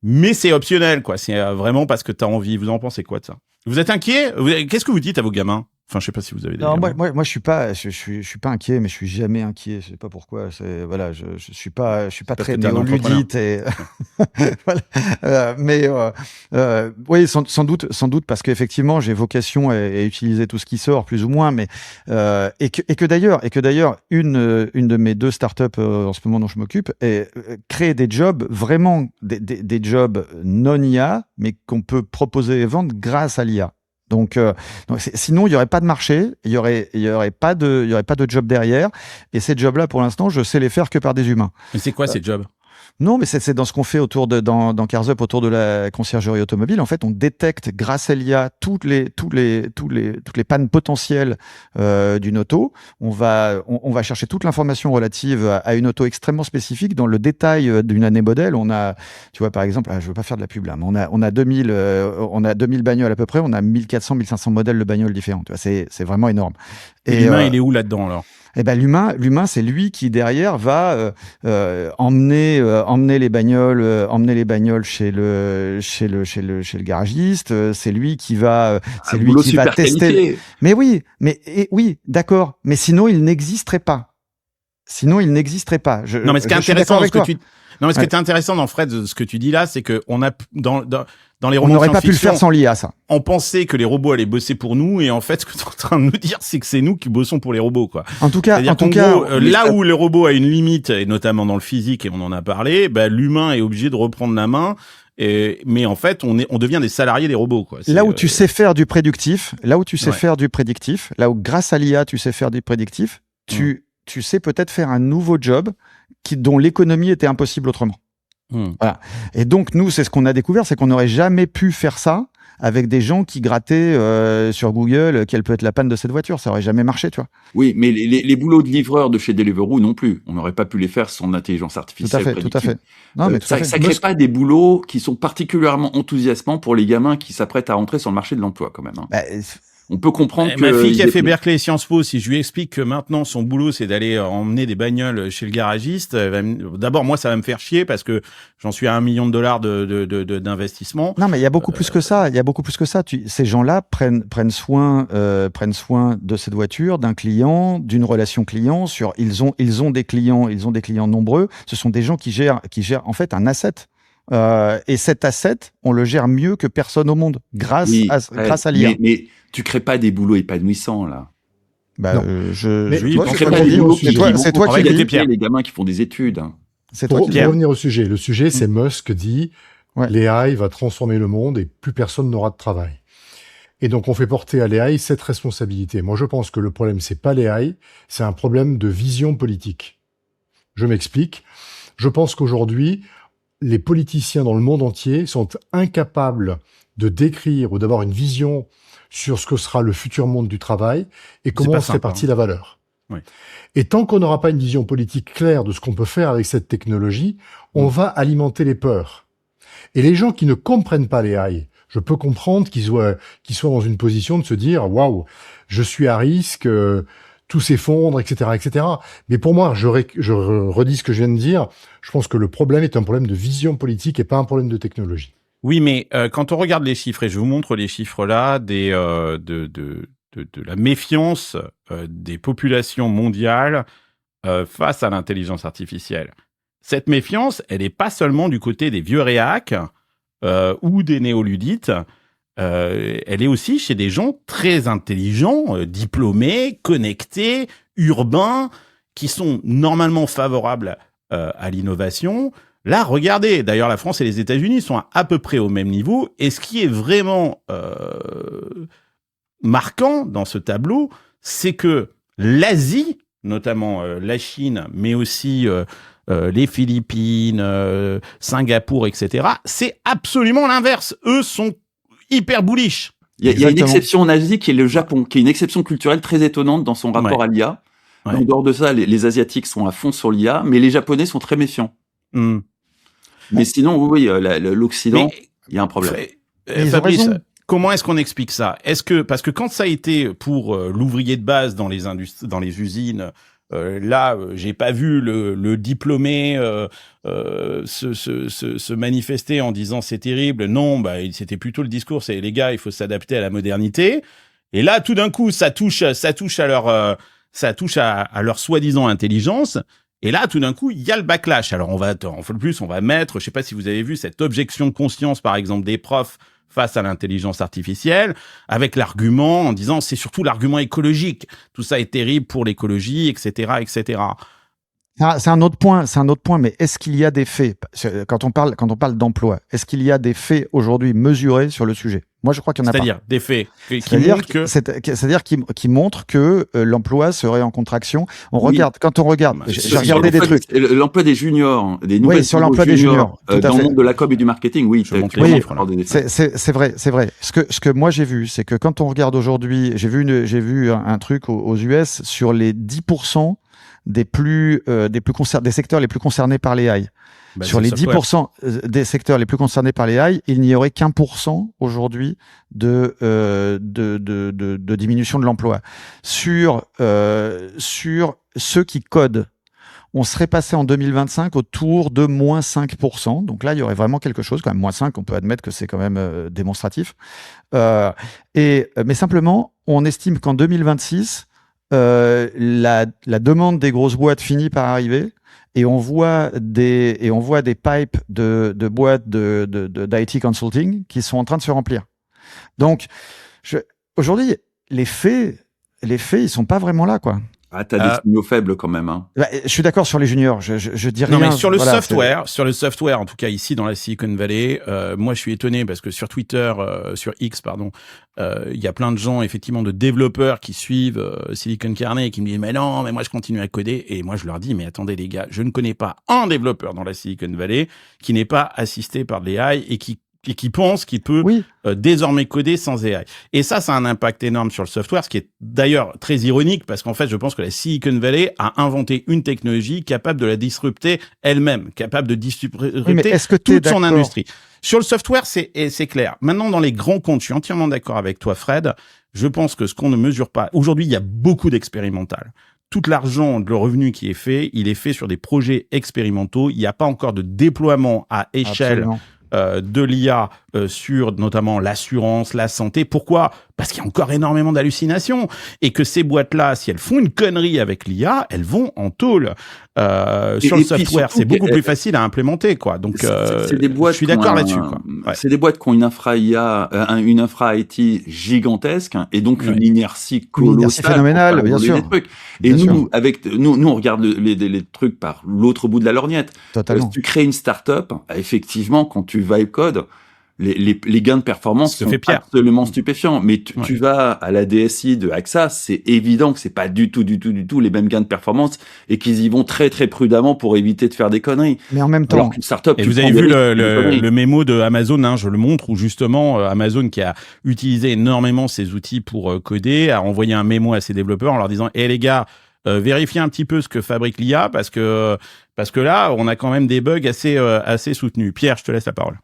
Mais c'est optionnel, quoi. C'est vraiment parce que t'as envie. Vous en pensez quoi de ça? Vous êtes inquiet? Qu'est-ce que vous dites à vos gamins? Enfin, je sais pas si vous avez des.
Non, moi, je suis pas inquiet, mais je suis jamais inquiet. Je sais pas pourquoi. Voilà, je suis pas très néoludite et voilà. Oui, sans doute parce qu'effectivement, j'ai vocation à utiliser tout ce qui sort, plus ou moins, mais et que d'ailleurs, une de mes 2 startups en ce moment dont je m'occupe crée des jobs vraiment des jobs non IA, mais qu'on peut proposer et vendre grâce à l'IA. Donc sinon, il n'y aurait pas de marché, il y aurait pas de job derrière. Et ces jobs-là, pour l'instant, je sais les faire que par des humains.
Mais c'est quoi ces jobs?
Non, mais c'est dans ce qu'on fait dans Cars Up autour de la conciergerie automobile. En fait, on détecte grâce à l'IA toutes les pannes potentielles d'une auto. On va chercher toute l'information relative à une auto extrêmement spécifique dans le détail d'une année modèle. On a, tu vois, par exemple, je veux pas faire de la pub là, mais on a 2000 bagnoles à peu près. On a 1400, 1500 modèles de bagnoles différents. Tu vois, c'est vraiment énorme.
Et l'humain, il est où là-dedans alors?
Eh ben l'humain, c'est lui qui derrière va emmener les bagnoles chez le garagiste. C'est lui qui va tester.
Qualité.
Mais oui, oui, d'accord. Mais sinon, il n'existerait pas.
Non, mais ce qui est intéressant dans ce que tu... Non, mais ce qui est intéressant dans Fred, ce que tu dis là, c'est que on a dans les romans
on n'aurait pas pu le faire sans l'IA, ça.
On pensait que les robots allaient bosser pour nous, et en fait, ce que tu es en train de nous dire, c'est que c'est nous qui bossons pour les robots, quoi.
En tout cas,
gros, là où le robot a une limite, et notamment dans le physique, et on en a parlé, l'humain est obligé de reprendre la main. Mais en fait, on devient des salariés des robots, quoi.
Là où tu sais faire du prédictif, là où grâce à l'IA, tu sais faire du prédictif, tu sais peut-être faire un nouveau job dont l'économie était impossible autrement. Voilà. Et donc, nous, c'est ce qu'on a découvert, c'est qu'on n'aurait jamais pu faire ça avec des gens qui grattaient sur Google quelle peut être la panne de cette voiture. Ça aurait jamais marché, tu vois.
Oui, mais les boulots de livreur de chez Deliveroo non plus. On n'aurait pas pu les faire sans intelligence artificielle.
Tout à fait. Non, mais
ça crée pas des boulots qui sont particulièrement enthousiasmants pour les gamins qui s'apprêtent à rentrer sur le marché de l'emploi, quand même. On peut comprendre que...
Ma fille qui a fait Berkeley et Sciences Po, si je lui explique que maintenant son boulot c'est d'aller emmener des bagnoles chez le garagiste, d'abord moi ça va me faire chier parce que j'en suis à $1 million d'investissement.
Non, mais il y a beaucoup plus que ça. Ces gens-là prennent soin de cette voiture, d'un client, d'une relation client. Ils ont des clients nombreux. Ce sont des gens qui gèrent en fait un asset. Et cet asset, on le gère mieux que personne au monde grâce à l'IA.
Mais tu crées pas des boulots épanouissants là.
C'est toi qui dis,
les gamins qui font des études.
Pour revenir au sujet, le sujet c'est Musk dit l'AI va transformer le monde et plus personne n'aura de travail. Et donc on fait porter à l'AI cette responsabilité. Moi je pense que le problème c'est pas l'AI, c'est un problème de vision politique. Je m'explique. Je pense qu'aujourd'hui les politiciens dans le monde entier sont incapables de décrire ou d'avoir une vision sur ce que sera le futur monde du travail et comment se répartit la valeur.
Oui.
Et tant qu'on n'aura pas une vision politique claire de ce qu'on peut faire avec cette technologie, on va alimenter les peurs. Et les gens qui ne comprennent pas les AI, je peux comprendre qu'ils soient dans une position de se dire « Waouh, je suis à risque, tout s'effondre, etc. etc. » Mais pour moi, je redis ce que je viens de dire, je pense que le problème est un problème de vision politique et pas un problème de technologie.
Oui, mais quand on regarde les chiffres, et je vous montre les chiffres là, de la méfiance des populations mondiales face à l'intelligence artificielle. Cette méfiance, elle n'est pas seulement du côté des vieux réacs ou des néoludites, elle est aussi chez des gens très intelligents, diplômés, connectés, urbains, qui sont normalement favorables à l'innovation. Là, regardez, d'ailleurs, la France et les États-Unis sont à peu près au même niveau. Et ce qui est vraiment marquant dans ce tableau, c'est que l'Asie, notamment la Chine, mais aussi les Philippines, Singapour, etc., c'est absolument l'inverse. Eux sont hyper bullish.
Il y a une exception en Asie qui est le Japon, qui est une exception culturelle très étonnante dans son rapport à l'IA. En dehors de ça, les Asiatiques sont à fond sur l'IA, mais les Japonais sont très méfiants. Mais sinon, oui, l'Occident, il y a un problème.
Fabrice, comment est-ce qu'on explique ça? Parce que quand ça a été pour l'ouvrier de base dans les usines, là, j'ai pas vu le diplômé se manifester en disant c'est terrible. Non, c'était plutôt le discours, c'est les gars, il faut s'adapter à la modernité. Et là, tout d'un coup, ça touche à leur soi-disant intelligence. Et là, tout d'un coup, il y a le backlash. Alors, on va mettre, je sais pas si vous avez vu cette objection de conscience, par exemple, des profs face à l'intelligence artificielle, avec l'argument en disant c'est surtout l'argument écologique. Tout ça est terrible pour l'écologie, etc., etc.
C'est un autre point, mais est-ce qu'il y a des faits, quand on parle d'emploi, est-ce qu'il y a des faits aujourd'hui mesurés sur le sujet? Moi, je crois qu'il n'y en a pas.
C'est-à-dire des faits
qui montrent que l'emploi serait en contraction. Quand on regarde, j'ai regardé des trucs.
L'emploi des juniors, des nouvelles
sur l'emploi des juniors,
dans le monde de la com et du marketing,
c'est vrai. Ce que moi j'ai vu, c'est que quand on regarde aujourd'hui, j'ai vu un truc aux US sur les 10% des secteurs les plus concernés par l'AI. Sur les 10% des secteurs les plus concernés par l'AI, il n'y aurait qu'1% aujourd'hui de diminution de l'emploi. Sur ceux qui codent, on serait passé en 2025 autour de moins 5%. Donc là, il y aurait vraiment quelque chose, quand même moins 5, on peut admettre que c'est quand même démonstratif. Mais simplement, on estime qu'en 2026, la demande des grosses boîtes finit par arriver. Et on voit des pipes de boîtes d'IT consulting qui sont en train de se remplir. Donc, aujourd'hui, les faits, ils sont pas vraiment là, quoi.
Ah, t'as des signaux faibles quand même, hein.
Je suis d'accord sur les juniors. Je dis rien.
Non, mais sur le software, en tout cas ici dans la Silicon Valley, moi je suis étonné parce que sur Twitter, sur X, pardon, il y a plein de gens effectivement de développeurs qui suivent Silicon Carnet et qui me disent mais non, mais moi je continue à coder, et moi je leur dis mais attendez les gars, je ne connais pas un développeur dans la Silicon Valley qui n'est pas assisté par de l'AI et qui pense qu'il peut désormais coder sans AI. Et ça a un impact énorme sur le software, ce qui est d'ailleurs très ironique, parce qu'en fait, je pense que la Silicon Valley a inventé une technologie capable de la disrupter elle-même, capable de disrupter toute son industrie. Sur le software, c'est clair. Maintenant, dans les grands comptes, je suis entièrement d'accord avec toi, Fred. Je pense que ce qu'on ne mesure pas... Aujourd'hui, il y a beaucoup d'expérimental. Tout l'argent, le revenu qui est fait, il est fait sur des projets expérimentaux. Il n'y a pas encore de déploiement à échelle de l'IA sur notamment l'assurance, la santé. Pourquoi ? Parce qu'il y a encore énormément d'hallucinations et que ces boîtes-là, si elles font une connerie avec l'IA, elles vont en taulle. Sur le software, c'est beaucoup plus facile à implémenter, quoi. Donc,
c'est des boîtes,
je suis d'accord là-dessus, quoi. Ouais.
C'est des boîtes qui ont une infra IA, une infra IT gigantesque, hein, et donc une inertie colossale. Une inertie
phénoménale, bien sûr.
Et nous, on regarde les trucs par l'autre bout de la lorgnette.
Totalement.
Si tu crées une start-up, effectivement, quand tu vibe code, les gains de performance sont absolument stupéfiants. Mais tu vas à la DSI de AXA, c'est évident que c'est pas du tout les mêmes gains de performance et qu'ils y vont très très prudemment pour éviter de faire des conneries.
Mais en même temps,
et vous avez vu le mémo de Amazon, hein, je le montre, où justement Amazon, qui a utilisé énormément ses outils pour coder, a envoyé un mémo à ses développeurs en leur disant les gars, vérifiez un petit peu ce que fabrique l'IA parce que là on a quand même des bugs assez soutenus. Pierre, je te laisse la parole.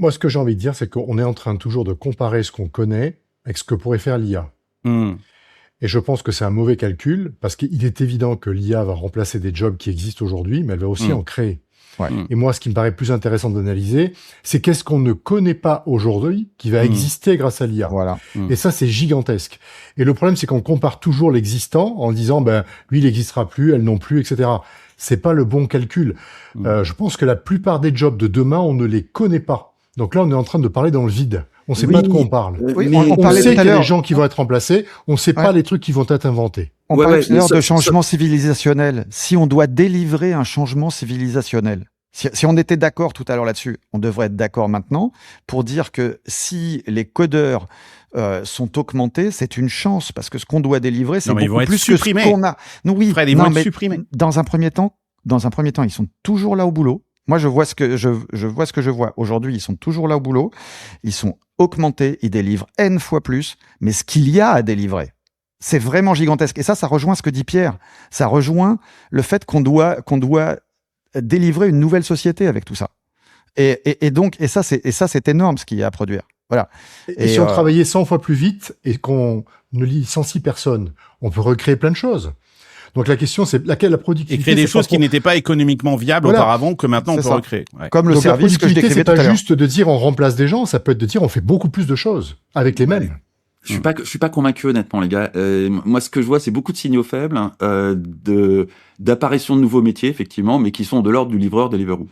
Moi, ce que j'ai envie de dire, c'est qu'on est en train toujours de comparer ce qu'on connaît avec ce que pourrait faire l'IA. Et je pense que c'est un mauvais calcul, parce qu'il est évident que l'IA va remplacer des jobs qui existent aujourd'hui, mais elle va aussi en créer. Et moi, ce qui me paraît plus intéressant d'analyser, c'est qu'est-ce qu'on ne connaît pas aujourd'hui qui va exister grâce à l'IA.
Voilà.
Et ça, c'est gigantesque. Et le problème, c'est qu'on compare toujours l'existant en disant, lui, il n'existera plus, elle non plus, etc. C'est pas le bon calcul. Je pense que la plupart des jobs de demain, on ne les connaît pas. Donc là, on est en train de parler dans le vide. On ne sait pas de quoi on parle. On sait qu'il y a des gens qui vont être remplacés. On ne sait pas les trucs qui vont être inventés.
On parlait tout à l'heure de changement civilisationnel. Si on doit délivrer un changement civilisationnel, si on était d'accord tout à l'heure là-dessus, on devrait être d'accord maintenant pour dire que si les codeurs sont augmentés, c'est une chance, parce que ce qu'on doit délivrer, c'est beaucoup plus que ce qu'on a. Non, oui,
Fred, ils vont être supprimés.
Dans un premier temps, ils sont toujours là au boulot. Moi, je vois ce que je vois. Aujourd'hui, ils sont toujours là au boulot. Ils sont augmentés. Ils délivrent N fois plus. Mais ce qu'il y a à délivrer, c'est vraiment gigantesque. Et ça rejoint ce que dit Pierre. Ça rejoint le fait qu'on doit délivrer une nouvelle société avec tout ça. Et donc, ça, c'est énorme ce qu'il y a à produire. Voilà.
Et si on travaillait 100 fois plus vite et qu'on ne licencie personne, on peut recréer plein de choses. Donc la question, c'est laquelle la productivité.
Et créer des choses qui n'étaient pas économiquement viables auparavant, que maintenant on peut recréer.
Comme le service que je décrivais tout à l'heure.
C'est pas juste de dire on remplace des gens, ça peut être de dire on fait beaucoup plus de choses avec les mêmes.
Je suis pas convaincu, honnêtement, les gars. Moi, ce que je vois, c'est beaucoup de signaux faibles, d'apparition de nouveaux métiers, effectivement, mais qui sont de l'ordre du livreur, Deliveroo.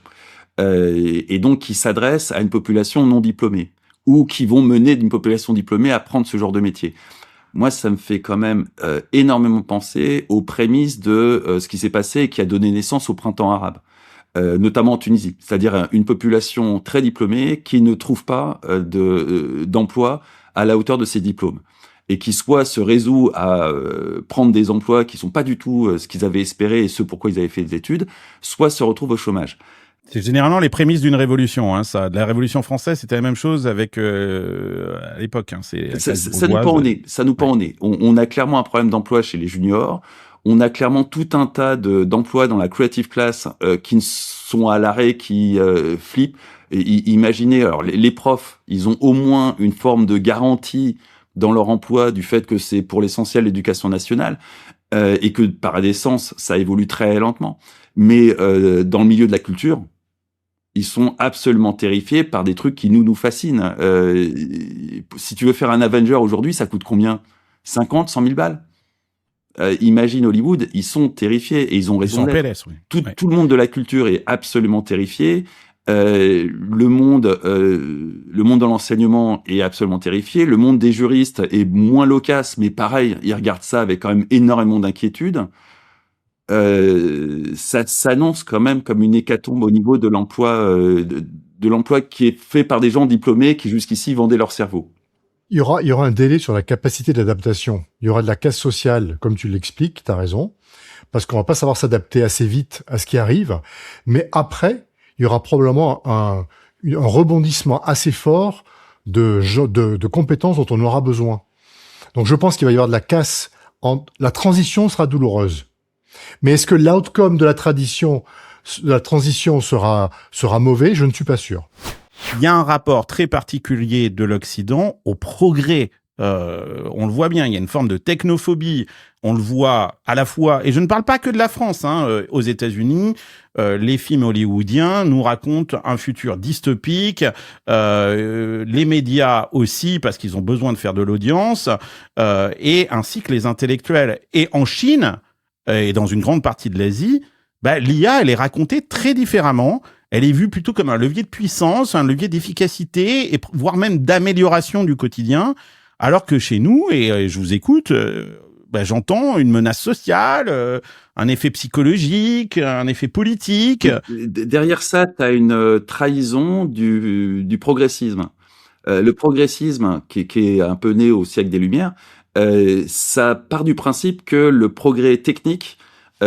Et donc qui s'adressent à une population non diplômée, ou qui vont mener d'une population diplômée à prendre ce genre de métier. Moi, ça me fait quand même énormément penser aux prémices de ce qui s'est passé et qui a donné naissance au printemps arabe, notamment en Tunisie. C'est-à-dire une population très diplômée qui ne trouve pas d'emploi à la hauteur de ses diplômes et qui soit se résout à prendre des emplois qui sont pas du tout ce qu'ils avaient espéré et ce pourquoi ils avaient fait des études, soit se retrouve au chômage.
C'est généralement les prémices d'une révolution. Hein, ça, de la Révolution française, c'était la même chose avec à l'époque. Hein,
ça nous pend au nez. On a clairement un problème d'emploi chez les juniors. on a clairement tout un tas d'emplois dans la creative class qui sont à l'arrêt, qui flippent. Et imaginez, alors les profs, ils ont au moins une forme de garantie dans leur emploi du fait que c'est pour l'essentiel l'éducation nationale et que par essence, ça évolue très lentement. Mais dans le milieu de la culture, ils sont absolument terrifiés par des trucs qui nous fascinent. Si tu veux faire un Avenger aujourd'hui, ça coûte combien ? 50, 100 000 balles. Imagine Hollywood, ils sont terrifiés et ils ont raison d'être.
PLS, oui.
Tout le monde de la culture est absolument terrifié. Le monde de l'enseignement est absolument terrifié. Le monde des juristes est moins loquace, mais pareil, ils regardent ça avec quand même énormément d'inquiétude. Ça s'annonce quand même comme une hécatombe au niveau de l'emploi, de l'emploi qui est fait par des gens diplômés qui jusqu'ici vendaient leur cerveau.
Il y aura un délai sur la capacité d'adaptation. Il y aura de la casse sociale, comme tu l'expliques, t'as raison, parce qu'on va pas savoir s'adapter assez vite à ce qui arrive. Mais après, il y aura probablement un rebondissement assez fort de compétences dont on aura besoin. Donc je pense qu'il va y avoir de la casse. La transition sera douloureuse. Mais est-ce que l'outcome de la transition sera mauvais ? Je ne suis pas sûr.
Il y a un rapport très particulier de l'Occident au progrès. On le voit bien, il y a une forme de technophobie. On le voit à la fois, et je ne parle pas que de la France, aux États-Unis, les films hollywoodiens nous racontent un futur dystopique, les médias aussi, parce qu'ils ont besoin de faire de l'audience, et ainsi que les intellectuels. Et en Chine, et dans une grande partie de l'Asie, l'IA, elle est racontée très différemment. Elle est vue plutôt comme un levier de puissance, un levier d'efficacité, et voire même d'amélioration du quotidien, alors que chez nous, et je vous écoute, j'entends une menace sociale, un effet psychologique, un effet politique.
Derrière ça, tu as une trahison du progressisme. Le progressisme, qui est un peu né au siècle des Lumières, ça part du principe que le progrès technique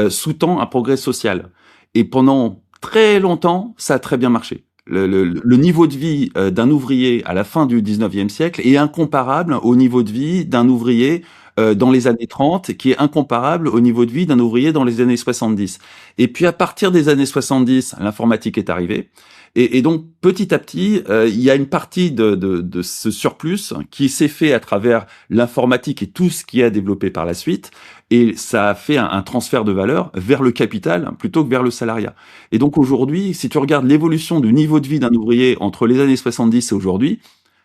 sous-tend un progrès social. Et pendant très longtemps, ça a très bien marché. Le niveau de vie d'un ouvrier à la fin du 19e siècle est incomparable au niveau de vie d'un ouvrier dans les années 30, qui est incomparable au niveau de vie d'un ouvrier dans les années 70. Et puis à partir des années 70, l'informatique est arrivée. Et donc, petit à petit, il y a une partie de ce surplus qui s'est fait à travers l'informatique et tout ce qui a développé par la suite. Et ça a fait un transfert de valeur vers le capital plutôt que vers le salariat. Et donc aujourd'hui, si tu regardes l'évolution du niveau de vie d'un ouvrier entre les années 70 et aujourd'hui,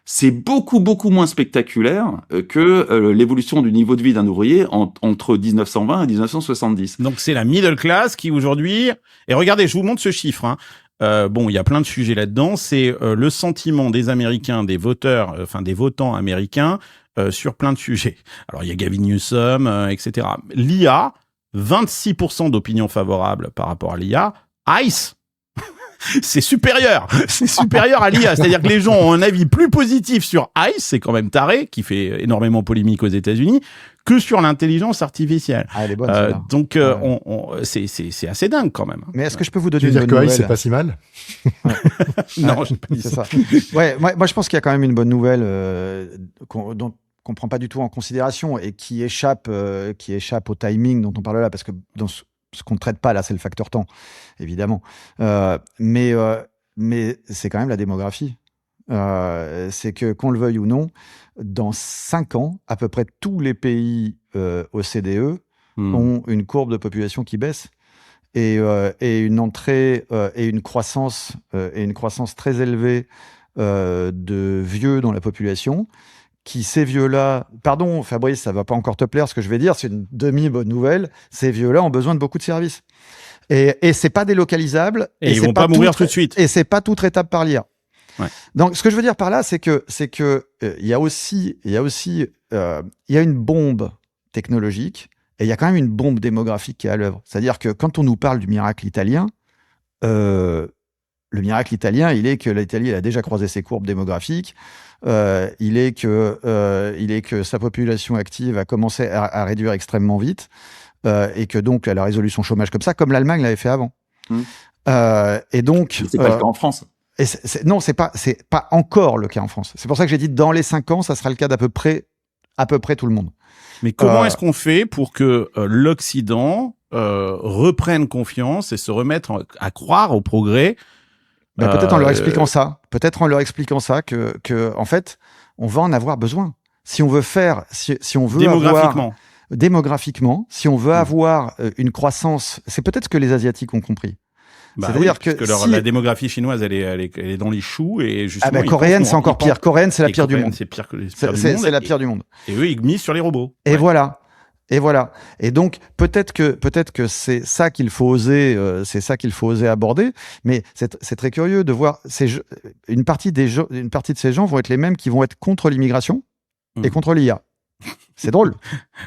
c'est beaucoup moins spectaculaire que l'évolution du niveau de vie d'un ouvrier entre 1920 et 1970.
Donc c'est la middle class qui aujourd'hui... Et regardez, je vous montre ce chiffre, il y a plein de sujets là-dedans. C'est le sentiment des Américains, des votants américains sur plein de sujets. Alors, il y a Gavin Newsom, etc. L'IA, 26% d'opinion favorable par rapport à l'IA. ICE, c'est supérieur. C'est supérieur à l'IA. C'est-à-dire que les gens ont un avis plus positif sur ICE, c'est quand même taré, qui fait énormément polémique aux États-Unis, que sur l'intelligence artificielle.
Ah, elle est bonne,
donc, c'est assez dingue quand même.
Mais est-ce que je peux vous donner
une bonne
nouvelle ?
c'est pas si mal.
Non, j'ai pas dit ça.
Ouais, moi, je pense qu'il y a quand même une bonne nouvelle dont qu'on prend pas du tout en considération et qui échappe au timing dont on parle là, parce que dans ce qu'on ne traite pas là, c'est le facteur temps, évidemment. Mais c'est quand même la démographie. C'est que, qu'on le veuille ou non, dans 5 ans, à peu près tous les pays OCDE ont une courbe de population qui baisse et une entrée et une croissance très élevée de vieux dans la population. Ces vieux-là, pardon Fabrice, ça va pas encore te plaire ce que je vais dire, c'est une demi-bonne nouvelle, ces vieux-là ont besoin de beaucoup de services. Et c'est pas délocalisable.
Et ils vont pas mourir tout de suite.
Et c'est pas tout traitable par l'IA.
Ouais.
Donc, ce que je veux dire par là, c'est que il y a une bombe technologique et il y a quand même une bombe démographique qui est à l'œuvre. C'est-à-dire que quand on nous parle du miracle italien, le miracle italien, il est que l'Italie elle a déjà croisé ses courbes démographiques. Il est que sa population active a commencé à réduire extrêmement vite et que donc elle a résolu son chômage comme ça, comme l'Allemagne l'avait fait avant. Et donc,
c'est pas le cas en France.
Non, c'est pas encore le cas en France. C'est pour ça que j'ai dit dans les 5 ans, ça sera le cas d'à peu près à peu près tout le monde.
Mais comment est-ce qu'on fait pour que l'Occident reprenne confiance et se remette à croire au progrès?
Peut-être en leur expliquant ça. Peut-être en leur expliquant ça que en fait, on va en avoir besoin. Si on veut démographiquement, si on veut avoir une croissance, c'est peut-être ce que les Asiatiques ont compris.
C'est-à-dire que la démographie chinoise, elle est dans les choux et justement.
Coréenne, c'est encore pire. Coréenne, c'est la pire du monde.
C'est pire que
c'est la pire du monde.
Et eux, ils misent sur les robots.
Et voilà. Et donc peut-être que c'est ça qu'il faut oser, aborder. Mais c'est très curieux de voir une partie de ces gens vont être les mêmes qui vont être contre l'immigration et contre l'IA. C'est drôle.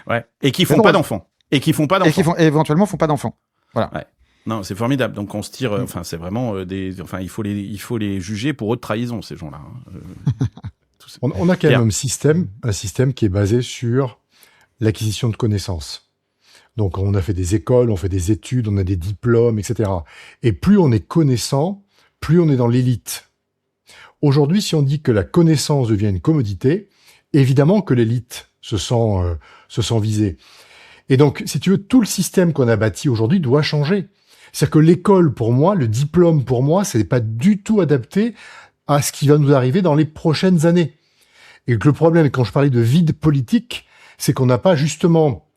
Ouais. Et qui font pas d'enfants. Et qui
éventuellement font pas d'enfants. Voilà.
Ouais. Non, c'est formidable. Donc on se tire. Enfin, c'est vraiment il faut les juger pour haute trahison, ces gens-là.
On a quand même un système qui est basé sur l'acquisition de connaissances. Donc on a fait des écoles, on fait des études, on a des diplômes, etc. Et plus on est connaissant, plus on est dans l'élite. Aujourd'hui, si on dit que la connaissance devient une commodité, évidemment que l'élite se sent visée. Et donc, si tu veux, tout le système qu'on a bâti aujourd'hui doit changer. C'est-à-dire que l'école, pour moi, le diplôme, pour moi, c'est pas du tout adapté à ce qui va nous arriver dans les prochaines années. Et que le problème, quand je parlais de vide politique, c'est qu'on n'a pas justement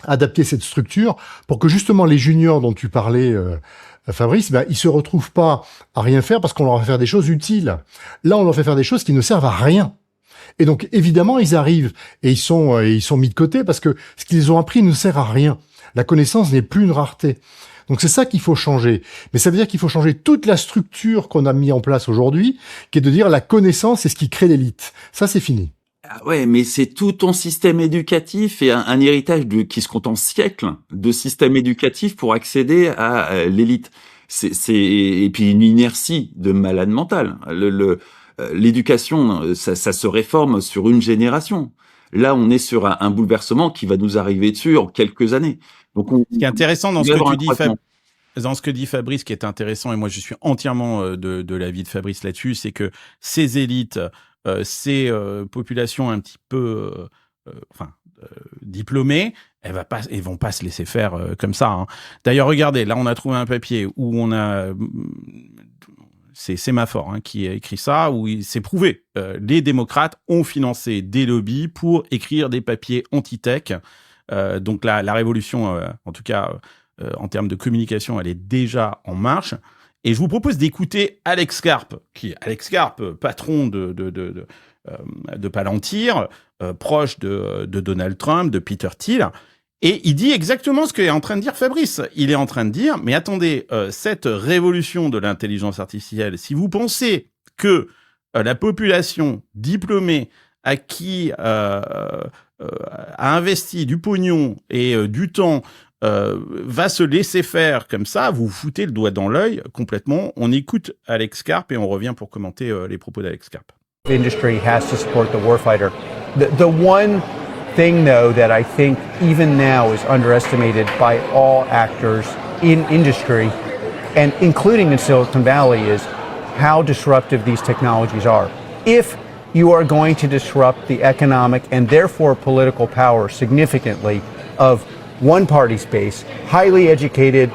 adapté cette structure pour que justement les juniors dont tu parlais, Fabrice, ils se retrouvent pas à rien faire parce qu'on leur fait faire des choses utiles. Là, on leur fait faire des choses qui ne servent à rien. Et donc, évidemment, ils arrivent et ils sont mis de côté parce que ce qu'ils ont appris ne sert à rien. La connaissance n'est plus une rareté. Donc c'est ça qu'il faut changer. Mais ça veut dire qu'il faut changer toute la structure qu'on a mis en place aujourd'hui, qui est de dire la connaissance, c'est ce qui crée l'élite. Ça, c'est fini.
Ah ouais, mais c'est tout ton système éducatif et un héritage qui se compte en siècles de système éducatif pour accéder à l'élite. Et puis une inertie de malade mental. L'éducation, ça se réforme sur une génération. Là, on est sur un bouleversement qui va nous arriver dessus en quelques années. Donc
ce qui est intéressant dans ce que tu dis, dans ce que dit Fabrice, qui est intéressant, et moi je suis entièrement de l'avis de Fabrice là-dessus, c'est que ces élites, ces populations un petit peu diplômées, elles vont pas se laisser faire comme ça. Hein. D'ailleurs, regardez, là on a trouvé un papier où on a... C'est Sémaphore qui a écrit ça, où il s'est prouvé. Les démocrates ont financé des lobbies pour écrire des papiers anti-tech. Donc la révolution, en tout cas en termes de communication, elle est déjà en marche. Et je vous propose d'écouter Alex Karp, patron de Palantir, proche de Donald Trump, de Peter Thiel. Et il dit exactement ce qu'est en train de dire Fabrice. Il est en train de dire, mais attendez, cette révolution de l'intelligence artificielle, si vous pensez que la population diplômée à qui a investi du pognon et du temps va se laisser faire comme ça, vous foutez le doigt dans l'œil complètement. On écoute Alex Karp et on revient pour commenter les propos d'Alex Karp.
Industry has to support the warfighter. The one thing, though, that I think even now is underestimated by all actors in industry, and including in Silicon Valley, is how disruptive these technologies are. If you are going to disrupt the economic and therefore political power significantly of one party space, highly educated,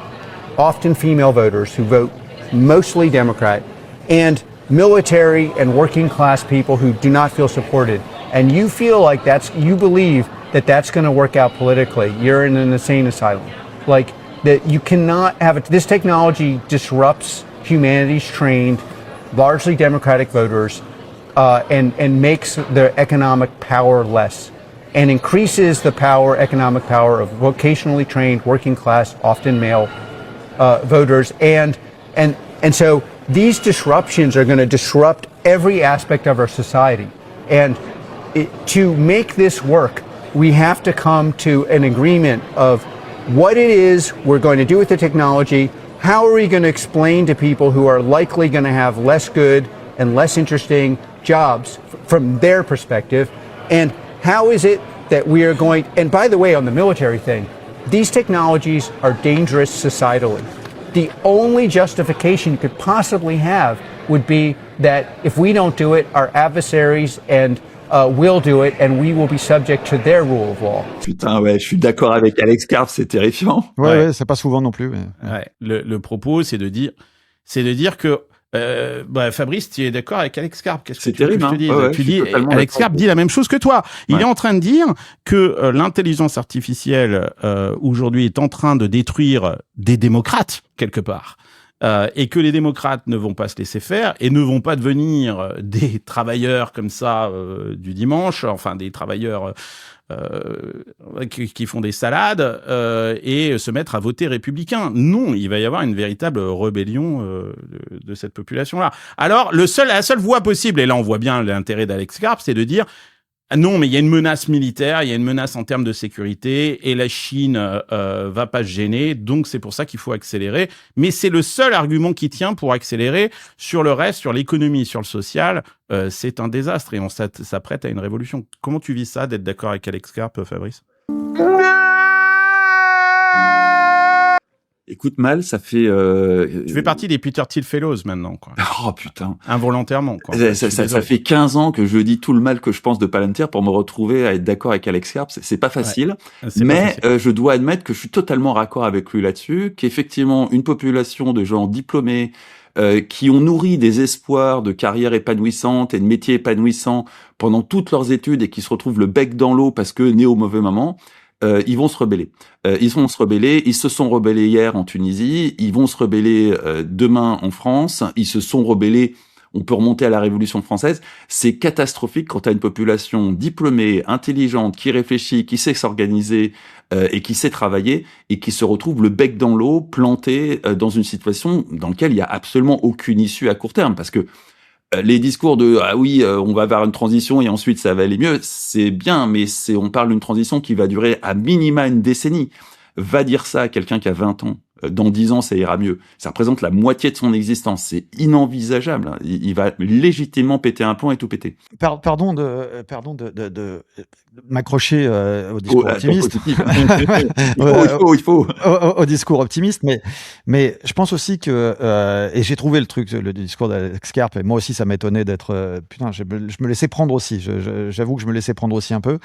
often female voters who vote mostly Democrat, and military and working class people who do not feel supported, and you feel like you believe that that's going to work out politically, you're in an insane asylum. Like, that you cannot have it. This technology disrupts humanities trained, largely Democratic voters, and makes their economic power less, and increases the economic power of vocationally trained, working class, often male voters, and so these disruptions are going to disrupt every aspect of our society. And to make this work, we have to come to an agreement of what it is we're going to do with the technology. How are we going to explain to people who are likely going to have less good and less interesting jobs from their perspective? And how is it that we are going, and by the way, on the military thing, these technologies are dangerous societally. The only justification you could possibly have would be that if we don't do it, our adversaries and we'll do it and we will be subject to their rule of law.
Putain, ouais, je suis d'accord avec Alex Karp, c'est terrifiant.
Ouais, c'est pas souvent non plus. Mais...
Ouais. Le propos, c'est de dire que Fabrice, tu es d'accord avec Alex Karp? Qu'est-ce que tu veux que je te dise? Tu dis, Alex Karp dit la même chose que toi. Il est en train de dire que l'intelligence artificielle aujourd'hui est en train de détruire des démocrates quelque part. Et que les démocrates ne vont pas se laisser faire et ne vont pas devenir des travailleurs comme ça du dimanche, enfin des travailleurs qui font des salades et se mettre à voter républicain. Non, il va y avoir une véritable rébellion de cette population-là. Alors, la seule voie possible, et là on voit bien l'intérêt d'Alex Karp, c'est de dire non, mais il y a une menace militaire, il y a une menace en termes de sécurité, et la Chine va pas se gêner, donc c'est pour ça qu'il faut accélérer. Mais c'est le seul argument qui tient pour accélérer. Sur le reste, sur l'économie, sur le social, c'est un désastre et on s'apprête à une révolution. Comment tu vis ça, d'être d'accord avec Alex Karp, Fabrice?
Écoute, Mal, ça fait...
Tu fais partie des Peter Thiel Fellows maintenant, quoi.
Oh, putain.
Involontairement, quoi.
Ça fait 15 ans que je dis tout le mal que je pense de Palantir pour me retrouver à être d'accord avec Alex Karp. C'est pas facile. Ouais, mais je dois admettre que je suis totalement raccord avec lui là-dessus, qu'effectivement, une population de gens diplômés, qui ont nourri des espoirs de carrière épanouissante et de métiers épanouissants pendant toutes leurs études et qui se retrouvent le bec dans l'eau parce que nés au mauvais moment, ils vont se rebeller. Ils se sont rebellés hier en Tunisie, ils vont se rebeller demain en France, ils se sont rebellés, on peut remonter à la Révolution française. C'est catastrophique quand tu as une population diplômée, intelligente, qui réfléchit, qui sait s'organiser et qui sait travailler et qui se retrouve le bec dans l'eau, planté dans une situation dans laquelle il y a absolument aucune issue à court terme, parce que les discours de ah oui, on va vers une transition et ensuite ça va aller mieux, c'est bien, mais on parle d'une transition qui va durer à minima une décennie. Va dire ça à quelqu'un qui a 20 ans. Dans 10 ans, ça ira mieux. Ça représente la moitié de son existence. C'est inenvisageable. Il va légitimement péter un plomb et tout péter.
Pardon de m'accrocher au discours optimiste.
Il faut.
Au discours optimiste, mais je pense aussi que et j'ai trouvé le discours d'Alex Karp, et moi aussi ça m'étonnait d'être putain, je me laissais prendre aussi. J'avoue que je me laissais prendre aussi un peu.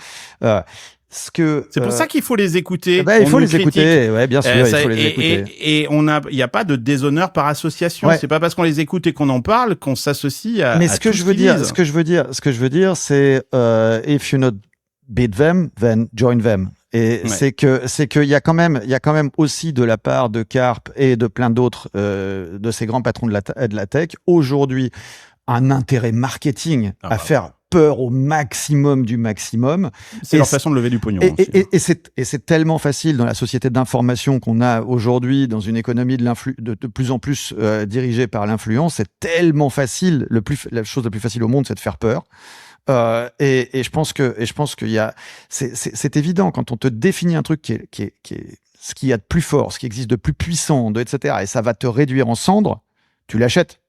C'est pour ça qu'il faut les écouter.
Il faut les écouter, ouais, bien sûr, il faut les écouter.
Et il n'y a pas de déshonneur par association. Ouais. C'est pas parce qu'on les écoute et qu'on en parle qu'on s'associe à.
Mais ce que je veux dire, c'est if you not beat them, then join them. Et c'est qu'il y a quand même aussi de la part de Karp et de plein d'autres de ces grands patrons de la tech aujourd'hui un intérêt marketing à faire peur au maximum du maximum.
C'est leur façon de lever du pognon.
Et c'est tellement facile dans la société d'information qu'on a aujourd'hui, dans une économie de plus en plus dirigée par l'influence. C'est tellement facile. La chose la plus facile au monde, c'est de faire peur. Et je pense qu'il y a, c'est évident quand on te définit un truc qui est ce qu'il y a de plus fort, ce qui existe de plus puissant, etc. Et ça va te réduire en cendres. Tu l'achètes.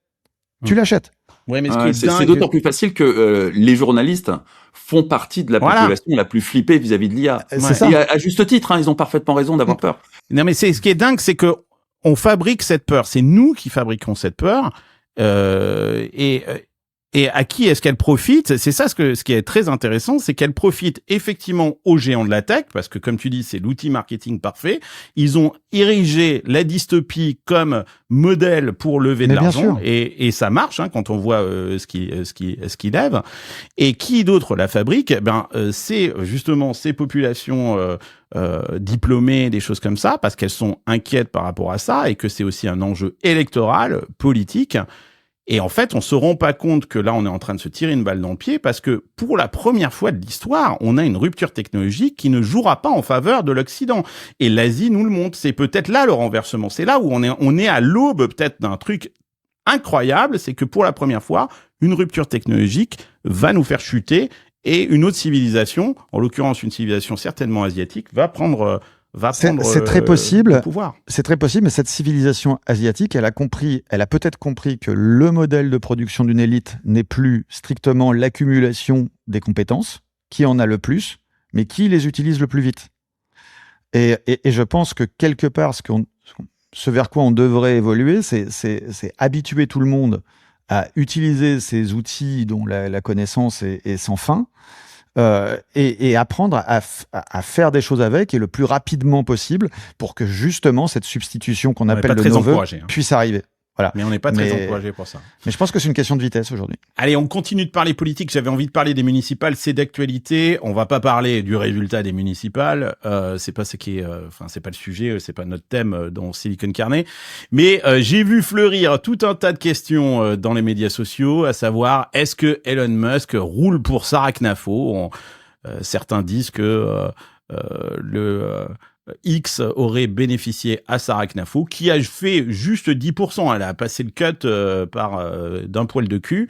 Tu l'achètes.
Ouais, mais
c'est d'autant plus facile que les journalistes font partie de la population la plus flippée vis-à-vis de l'IA.
C'est ça.
Et à juste titre, ils ont parfaitement raison d'avoir peur.
Non, mais ce qui est dingue, c'est que on fabrique cette peur. C'est nous qui fabriquons cette peur. Et à qui est-ce qu'elle profite? C'est ça ce qui est très intéressant, c'est qu'elle profite effectivement aux géants de la tech, parce que comme tu dis, c'est l'outil marketing parfait. Ils ont érigé la dystopie comme modèle pour lever de l'argent, et ça marche quand on voit ce qu'ils lèvent. Et qui d'autre la fabrique? C'est justement ces populations diplômées, des choses comme ça, parce qu'elles sont inquiètes par rapport à ça, et que c'est aussi un enjeu électoral, politique. Et en fait, on se rend pas compte que là, on est en train de se tirer une balle dans le pied parce que pour la première fois de l'histoire, on a une rupture technologique qui ne jouera pas en faveur de l'Occident. Et l'Asie nous le montre. C'est peut-être là le renversement. C'est là où on est à l'aube peut-être d'un truc incroyable. C'est que pour la première fois, une rupture technologique va nous faire chuter et une autre civilisation, en l'occurrence une civilisation certainement asiatique, va prendre
c'est très possible.
Le pouvoir.
C'est très possible, mais cette civilisation asiatique, elle a peut-être compris que le modèle de production d'une élite n'est plus strictement l'accumulation des compétences, qui en a le plus, mais qui les utilise le plus vite. Et je pense que quelque part, ce vers quoi on devrait évoluer, c'est habituer tout le monde à utiliser ces outils dont la connaissance est sans fin, et apprendre à faire des choses avec et le plus rapidement possible pour que justement cette substitution qu'on appelle de nos vœux puisse arriver. Voilà.
Mais on n'est pas très encouragé pour ça.
Mais je pense que c'est une question de vitesse aujourd'hui.
Allez, on continue de parler politique. J'avais envie de parler des municipales, c'est d'actualité. On va pas parler du résultat des municipales. C'est pas ce qui est, c'est pas le sujet, c'est pas notre thème dans Silicon Carnet. Mais j'ai vu fleurir tout un tas de questions dans les médias sociaux, à savoir est-ce que Elon Musk roule pour Sarah Knafo. Certains disent que X aurait bénéficié à Sarah Knafo, qui a fait juste 10%. Elle a passé le cut d'un poil de cul.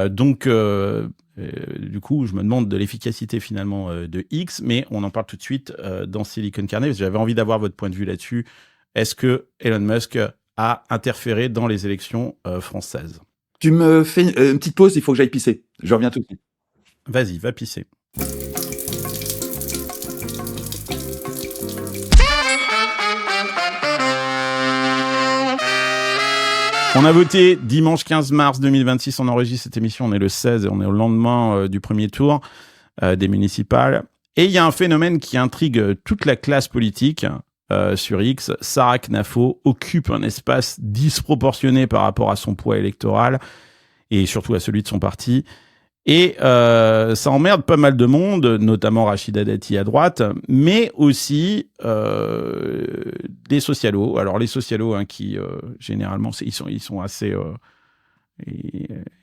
Donc, du coup, je me demande de l'efficacité finalement de X, mais on en parle tout de suite dans Silicon Carnet. J'avais envie d'avoir votre point de vue là-dessus. Est-ce que Elon Musk a interféré dans les élections françaises?
Tu me fais une petite pause, il faut que j'aille pisser. Je reviens tout de suite.
Vas-y, va pisser. On a voté dimanche 15 mars 2026, on enregistre cette émission, on est le 16 et on est au lendemain du premier tour des municipales. Et il y a un phénomène qui intrigue toute la classe politique sur X. Sarah Knafo occupe un espace disproportionné par rapport à son poids électoral et surtout à celui de son parti. Et ça emmerde pas mal de monde, notamment Rachida Dati à droite, mais aussi des socialos. Alors les socialos, qui généralement ils sont assez,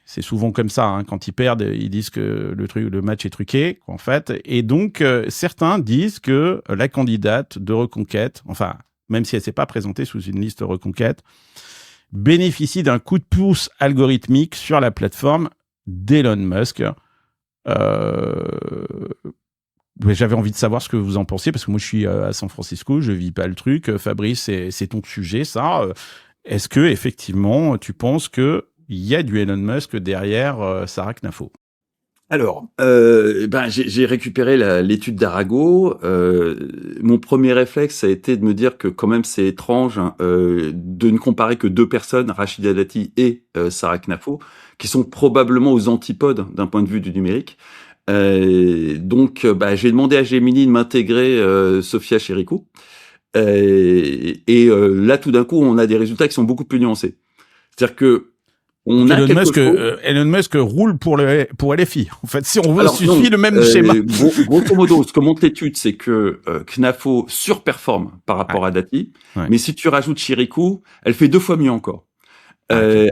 c'est souvent comme ça. Quand ils perdent, ils disent que le match est truqué, en fait. Et donc certains disent que la candidate de Reconquête, enfin même si elle s'est pas présentée sous une liste Reconquête, bénéficie d'un coup de pouce algorithmique sur la plateforme d'Elon Musk. J'avais envie de savoir ce que vous en pensiez, parce que moi je suis à San Francisco, je vis pas le truc. Fabrice, c'est ton sujet, ça. Est-ce que effectivement tu penses que il y a du Elon Musk derrière Sarah Knafo?
Alors, j'ai récupéré l'étude d'Arago. Mon premier réflexe, ça a été de me dire que quand même c'est étrange de ne comparer que deux personnes, Rachida Dati et Sarah Knafo, qui sont probablement aux antipodes d'un point de vue du numérique. Donc, j'ai demandé à Gemini de m'intégrer Sophia Chérikou. Là, tout d'un coup, on a des résultats qui sont beaucoup plus nuancés. C'est-à-dire que
Elon Musk roule pour LFI. En fait, si on suit le même schéma.
Grosso modo, ce que montre l'étude, c'est que Knafo surperforme par rapport à Dati. Ouais. Mais si tu rajoutes Chérikou, elle fait 2 fois mieux encore.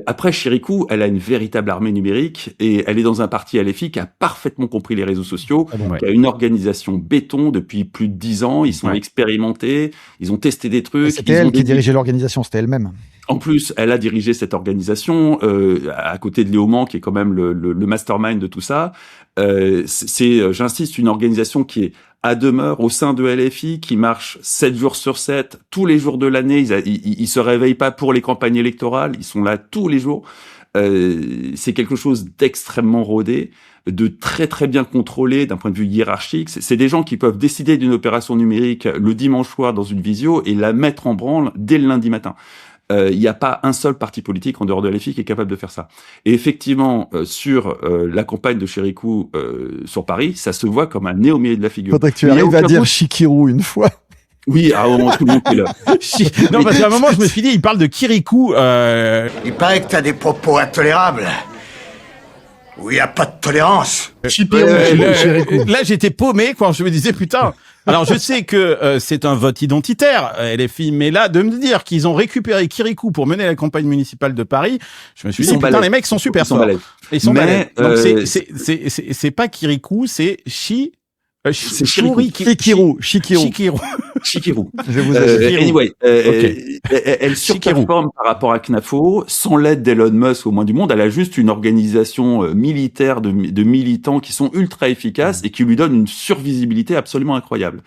Après, Chérikou, elle a une véritable armée numérique et elle est dans un parti LFI qui a parfaitement compris les réseaux sociaux, qui a une organisation béton depuis plus de 10 ans. Ils sont expérimentés, ils ont testé des trucs.
C'était elle qui dirigeait l'organisation, c'était elle-même.
En plus, elle a dirigé cette organisation à côté de Léaumont, qui est quand même le mastermind de tout ça. J'insiste, une organisation qui est à demeure au sein de LFI, qui marche 7 jours sur 7, tous les jours de l'année. Ils se réveillent pas pour les campagnes électorales, ils sont là tous les jours. C'est quelque chose d'extrêmement rodé, de très très bien contrôlé d'un point de vue hiérarchique. C'est des gens qui peuvent décider d'une opération numérique le dimanche soir dans une visio et la mettre en branle dès le lundi matin. Il n'y a pas un seul parti politique en dehors de LFI qui est capable de faire ça. Et effectivement, sur la campagne de Chérikou sur Paris, ça se voit comme un nez au milieu de la figure.
Faudrait que tu arrives à dire Chikirou une fois.
Oui, à un moment, tout le monde est là.
Non, parce qu'à un moment, je me suis dit, il parle de Kirikou.
Il paraît que t'as des propos intolérables. Où il n'y a pas de tolérance.
Là, j'étais paumé quand je me disais, putain. Alors, je sais que c'est un vote identitaire, LFI, mais là, de me dire qu'ils ont récupéré Kirikou pour mener la campagne municipale de Paris, je me suis dit, putain, les mecs sont super forts. Ils sont balèzes. Donc, c'est pas Kirikou, c'est
Chikirou.
Je vous anyway, elle surperforme par rapport à Knafo, sans l'aide d'Elon Musk au moins du monde. Elle a juste une organisation militaire de militants qui sont ultra efficaces et qui lui donnent une survisibilité absolument incroyable.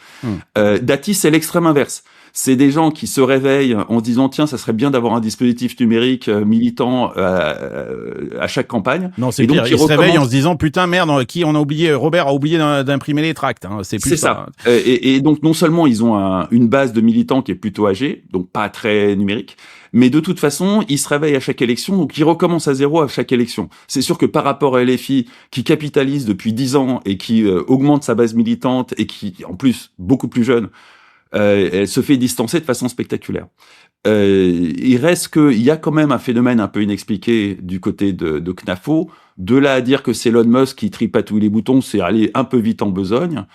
Dati, c'est l'extrême inverse. C'est des gens qui se réveillent en se disant tiens, ça serait bien d'avoir un dispositif numérique militant à chaque campagne.
Non, c'est pire. Ils se réveillent en se disant putain merde, Robert a oublié d'imprimer les tracts. Hein. C'est plus
ça. Et donc non seulement ils ont une base de militants qui est plutôt âgée, donc pas très numérique, mais de toute façon, ils se réveillent à chaque élection, donc ils recommencent à zéro à chaque élection. C'est sûr que par rapport à LFI, qui capitalise depuis 10 ans et qui augmente sa base militante et qui, en plus, beaucoup plus jeune, elle se fait distancer de façon spectaculaire. Il reste qu'il y a quand même un phénomène un peu inexpliqué du côté de CNAFO. De là à dire que c'est Elon Musk qui tripatouille les boutons, c'est aller un peu vite en besogne.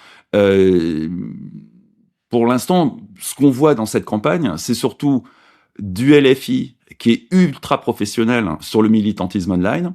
Pour l'instant, ce qu'on voit dans cette campagne, c'est surtout du LFI qui est ultra professionnel sur le militantisme online,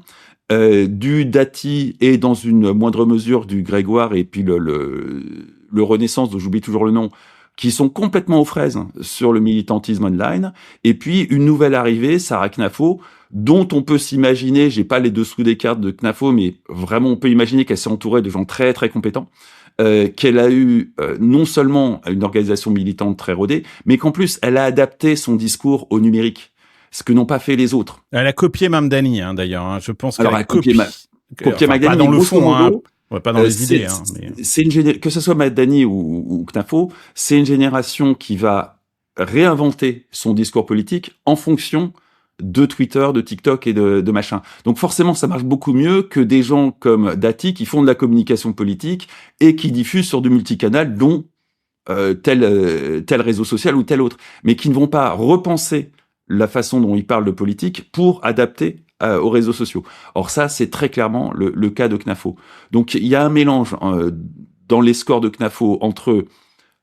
du Dati et dans une moindre mesure du Grégoire et puis le Renaissance, dont j'oublie toujours le nom, qui sont complètement aux fraises sur le militantisme online, et puis une nouvelle arrivée, Sarah Knafo, dont on peut s'imaginer, j'ai pas les dessous des cartes de Knafo, mais vraiment on peut imaginer qu'elle s'est entourée de gens très très compétents, qu'elle a eu non seulement une organisation militante très rodée, mais qu'en plus elle a adapté son discours au numérique, ce que n'ont pas fait les autres.
Elle a copié Mamdani, d'ailleurs. Hein. Je pense qu'elle a
copié Mamdani,
pas dans le fond, pas dans les idées. Mais...
C'est que ce soit Mamdani ou Knafo, c'est une génération qui va réinventer son discours politique en fonction de Twitter, de TikTok et de machin. Donc forcément, ça marche beaucoup mieux que des gens comme Dati qui font de la communication politique et qui diffusent sur du multicanal, dont tel réseau social ou tel autre, mais qui ne vont pas repenser la façon dont ils parlent de politique pour adapter aux réseaux sociaux. Or ça, c'est très clairement le cas de Knafo. Donc il y a un mélange dans les scores de Knafo entre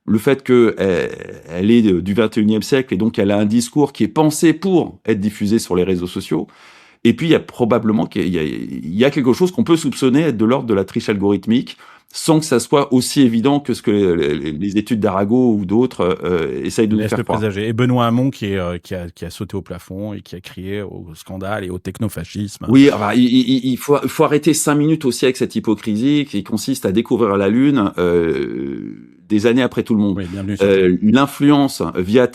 le fait qu'elle est du 21e siècle et donc elle a un discours qui est pensé pour être diffusé sur les réseaux sociaux. Et puis il y a probablement qu'il y a quelque chose qu'on peut soupçonner être de l'ordre de la triche algorithmique, sans que ça soit aussi évident que ce que les études d'Arago ou d'autres essayent de nous faire croire.
Et Benoît Hamon qui a sauté au plafond et qui a crié au scandale et au technofascisme.
Oui, alors, il faut arrêter 5 minutes aussi avec cette hypocrisie qui consiste à découvrir la Lune des années après tout le monde.
Oui,
l'influence via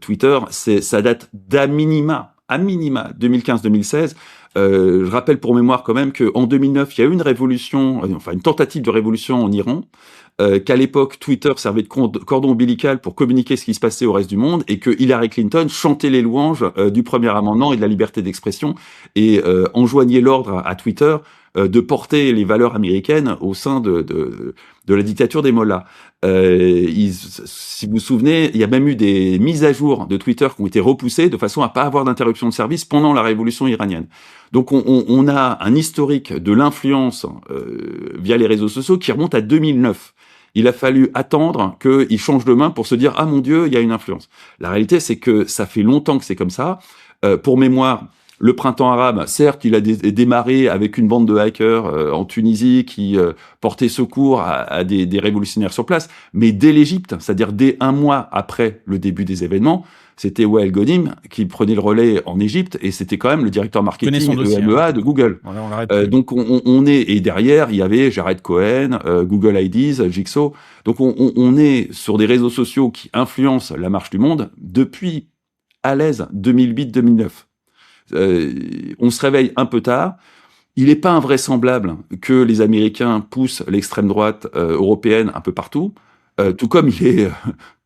Twitter, ça date d'à minima 2015-2016. Je rappelle pour mémoire quand même qu'en 2009, il y a eu une révolution, une tentative de révolution en Iran, qu'à l'époque, Twitter servait de cordon ombilical pour communiquer ce qui se passait au reste du monde, et que Hillary Clinton chantait les louanges du premier amendement et de la liberté d'expression, et enjoignait l'ordre à Twitter de porter les valeurs américaines au sein de la dictature des mollahs. Si vous vous souvenez, il y a même eu des mises à jour de Twitter qui ont été repoussées de façon à pas avoir d'interruption de service pendant la révolution iranienne. Donc on a un historique de l'influence via les réseaux sociaux qui remonte à 2009. Il a fallu attendre qu'ils changent de main pour se dire « Ah mon Dieu, il y a une influence ». La réalité, c'est que ça fait longtemps que c'est comme ça. Pour mémoire, le printemps arabe, certes, il a démarré avec une bande de hackers en Tunisie qui portaient secours à des révolutionnaires sur place, mais dès l'Égypte, c'est-à-dire dès un mois après le début des événements, c'était Wael Ghonim qui prenait le relais en Égypte, et c'était quand même le directeur marketing EMEA de Google. Donc on est, et derrière il y avait Jared Cohen, Google IDs, Jigsaw. Donc on est sur des réseaux sociaux qui influencent la marche du monde depuis à l'aise 2008-2009. On se réveille un peu tard. Il n'est pas invraisemblable que les Américains poussent l'extrême droite européenne un peu partout, tout comme il est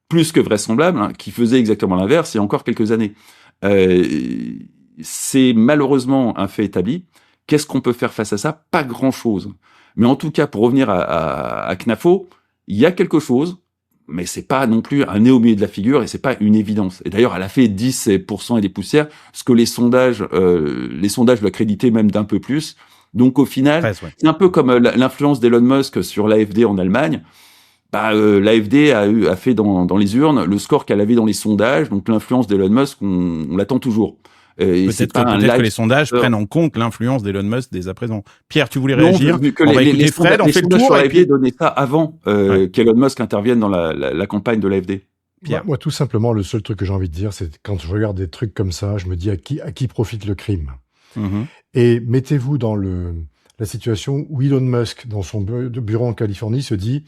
plus que vraisemblable qu'ils faisaient exactement l'inverse il y a encore quelques années. C'est malheureusement un fait établi. Qu'est-ce qu'on peut faire face à ça? Pas grand-chose. Mais en tout cas, pour revenir à Knafo, il y a quelque chose, mais c'est pas non plus un nez au milieu de la figure, et c'est pas une évidence. Et d'ailleurs, elle a fait 10% et des poussières, ce que les sondages l'accréditaient même d'un peu plus. Donc au final, c'est un peu comme l'influence d'Elon Musk sur l'AfD en Allemagne. L'AfD a fait dans les urnes le score qu'elle avait dans les sondages, donc l'influence d'Elon Musk, on l'attend toujours.
Peut-être que les sondages prennent en compte l'influence d'Elon Musk dès à présent. Pierre, tu voulais réagir?
Vu que on fait le tour. Sur l'AfD donnaient ça avant qu'Elon Musk intervienne dans la campagne de l'AfD.
Pierre. Moi, tout simplement, le seul truc que j'ai envie de dire, c'est quand je regarde des trucs comme ça, je me dis à qui profite le crime. Et mettez-vous dans la situation où Elon Musk, dans son bureau en Californie, se dit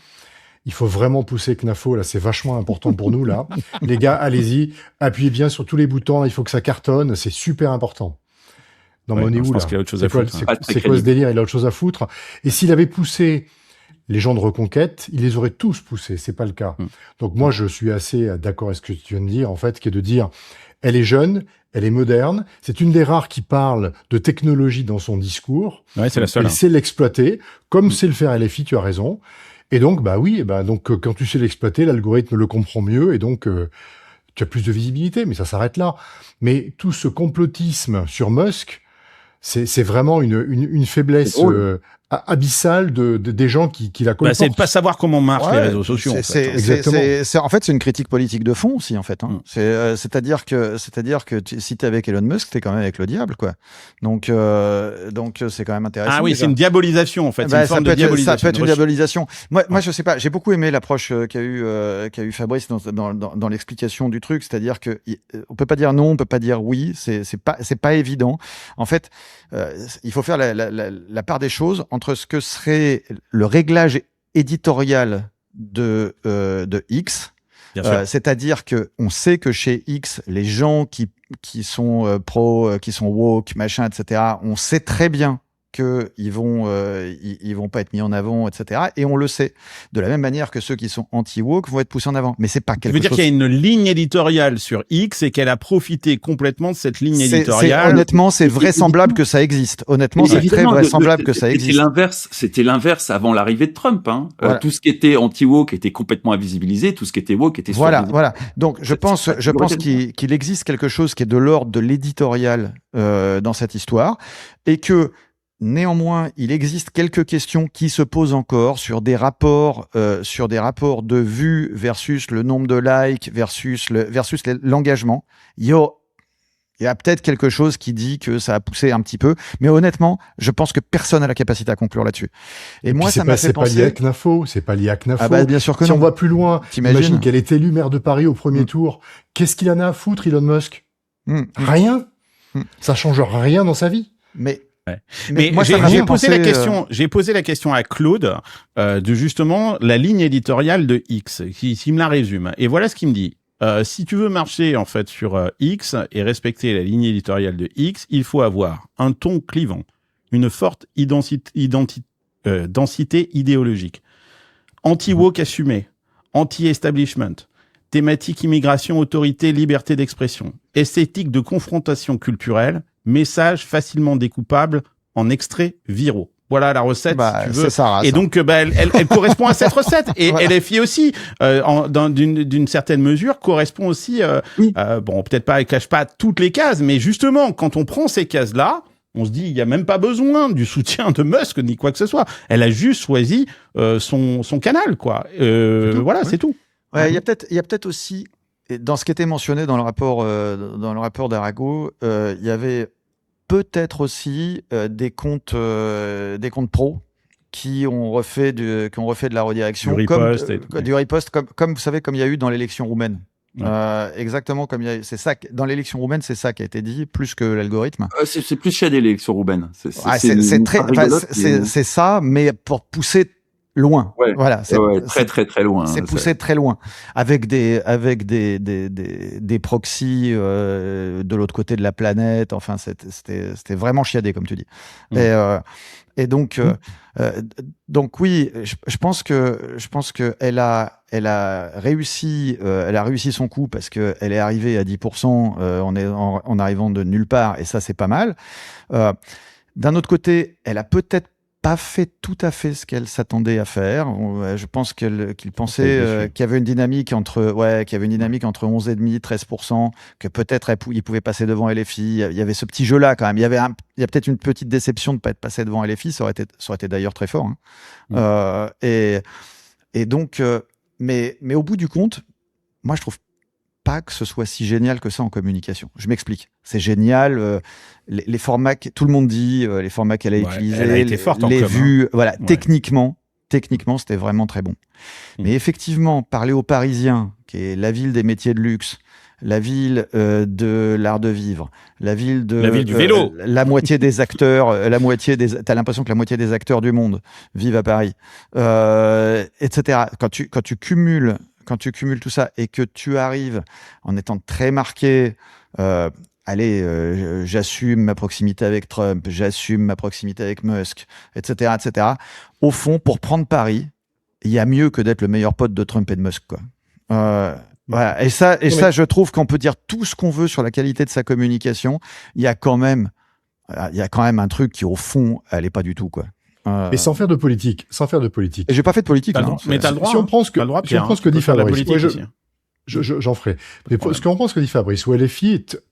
Il faut vraiment pousser CNAFO, là, c'est vachement important pour nous, là. Les gars, allez-y, appuyez bien sur tous les boutons, il faut que ça cartonne, c'est super important. Non, mais on est où, là?
qu'il a autre chose à foutre.
C'est quoi ce délire? Il a autre chose à foutre. Et s'il avait poussé les gens de Reconquête, il les aurait tous poussés, c'est pas le cas. Donc moi, je suis assez d'accord avec ce que tu viens de dire, en fait, qui est de dire, elle est jeune, elle est moderne, c'est une des rares qui parle de technologie dans son discours.
Ouais, c'est la seule.
Elle sait l'exploiter, comme sait le faire LFI, tu as raison. Et donc, quand tu sais l'exploiter, l'algorithme le comprend mieux, et donc, tu as plus de visibilité, mais ça s'arrête là. Mais tout ce complotisme sur Musk, c'est vraiment une faiblesse abyssale des gens qui la colportent.
C'est de pas savoir comment marchent les réseaux sociaux.
En fait, c'est une critique politique de fond aussi, en fait. C'est-à-dire que si t'es avec Elon Musk, t'es quand même avec le diable, quoi. Donc c'est quand même intéressant.
Ah oui,
déjà.
c'est une diabolisation, en fait. C'est une forme de diabolisation.
Ça peut être une diabolisation. Moi, je sais pas. J'ai beaucoup aimé l'approche qu'a eu Fabrice dans l'explication du truc. C'est-à-dire que on peut pas dire non, on peut pas dire oui. C'est pas évident. En fait, il faut faire la part des choses entre ce que serait le réglage éditorial de X, c'est-à-dire que on sait que chez X, les gens qui sont pro, qui sont woke, machin, etc., on sait très bien que ils vont pas être mis en avant, etc. Et on le sait. De la même manière que ceux qui sont anti-woke vont être poussés en avant. Mais c'est pas quelque chose.
Ça veut dire qu'il y a une ligne éditoriale sur X et qu'elle a profité complètement de cette ligne éditoriale.
Honnêtement, c'est vraisemblable que ça existe. Honnêtement, c'est très vraisemblable que ça existe.
C'était l'inverse avant l'arrivée de Trump.
Voilà.
Tout ce qui était anti-woke était complètement invisibilisé. Tout ce qui était woke était
Voilà. Donc, je pense qu'il existe quelque chose qui est de l'ordre de l'éditorial dans cette histoire et que néanmoins, il existe quelques questions qui se posent encore sur des rapports de vues versus le nombre de likes versus l'engagement. Il y a peut-être quelque chose qui dit que ça a poussé un petit peu, mais honnêtement, je pense que personne n'a la capacité à conclure là-dessus. Et moi, ça m'a fait penser.
C'est pas lié à CNAFO, c'est pas lié à CNAFO.
Ah bah, bien sûr que
si
non.
on va plus loin, imagine qu'elle est élue maire de Paris au premier tour. Qu'est-ce qu'il en a à foutre, Elon Musk? Rien. Ça change rien dans sa vie.
Mais moi, j'ai posé la question à Claude de justement la ligne éditoriale de X, qui me la résume. Et voilà ce qu'il me dit. Si tu veux marcher en fait sur X et respecter la ligne éditoriale de X, il faut avoir un ton clivant, une forte densité idéologique, anti-woke assumé, anti-establishment, thématique immigration, autorité, liberté d'expression, esthétique de confrontation culturelle, message facilement découpable en extraits viraux. Voilà la recette, si tu veux.
C'est ça,
et donc, elle correspond à cette recette. Et voilà. LFI aussi, d'une certaine mesure, correspond aussi. Bon, peut-être pas, elle cache pas toutes les cases, mais justement, quand on prend ces cases-là, on se dit, il y a même pas besoin du soutien de Musk ni quoi que ce soit. Elle a juste choisi son canal, quoi. Voilà, c'est tout.
Ouais, il y a peut-être aussi, dans ce qui était mentionné dans le rapport d'Arago, il y avait peut-être aussi des comptes pro qui ont refait de la redirection, du riposte, comme vous savez, comme il y a eu dans l'élection roumaine. Exactement comme il y a, c'est ça dans l'élection roumaine, c'est ça qui a été dit plus que l'algorithme.
C'est plus shadé l'élection roumaine.
C'est ça, mais pour pousser loin. Voilà,
c'est très loin.
C'est poussé très loin, avec des proxys de l'autre côté de la planète. Enfin, c'était vraiment chiadé, comme tu dis. Et donc oui, je pense que elle a réussi son coup parce que elle est arrivée à 10% en arrivant de nulle part, et ça c'est pas mal. D'un autre côté, elle a peut-être pas fait tout à fait ce qu'elle s'attendait à faire. Je pense qu'il pensait qu'il y avait une dynamique entre 11,5% 13%, que peut-être il pouvait passer devant LFI. Il y avait ce petit jeu-là quand même. Il y a peut-être une petite déception de ne pas être passé devant LFI. Ça aurait été d'ailleurs très fort. Et donc, mais au bout du compte, moi je trouve pas que ce soit si génial que ça en communication. Je m'explique. C'est génial. Les formats, tout le monde dit, les formats qu'elle a utilisés,
elle a été forte
les vues, voilà.
Ouais.
Techniquement, c'était vraiment très bon. Mais effectivement, parler aux Parisiens, qui est la ville des métiers de luxe, la ville de l'art de vivre, la ville
du vélo.
La moitié des acteurs, t'as l'impression que la moitié des acteurs du monde vivent à Paris, etc. Quand tu cumules tout ça et que tu arrives en étant très marqué, j'assume ma proximité avec Trump, j'assume ma proximité avec Musk, etc., etc. Au fond, pour prendre Paris, il y a mieux que d'être le meilleur pote de Trump et de Musk, quoi. Voilà. Et ça, je trouve qu'on peut dire tout ce qu'on veut sur la qualité de sa communication. Il y a quand même un truc qui, au fond, elle est pas du tout, quoi.
Et sans faire de politique.
Et j'ai pas fait de politique, non.
Mais t'as le droit.
Si on prend ce que dit Fabrice, j'en ferai. Mais ce qu'on pense que dit Fabrice, où LFI est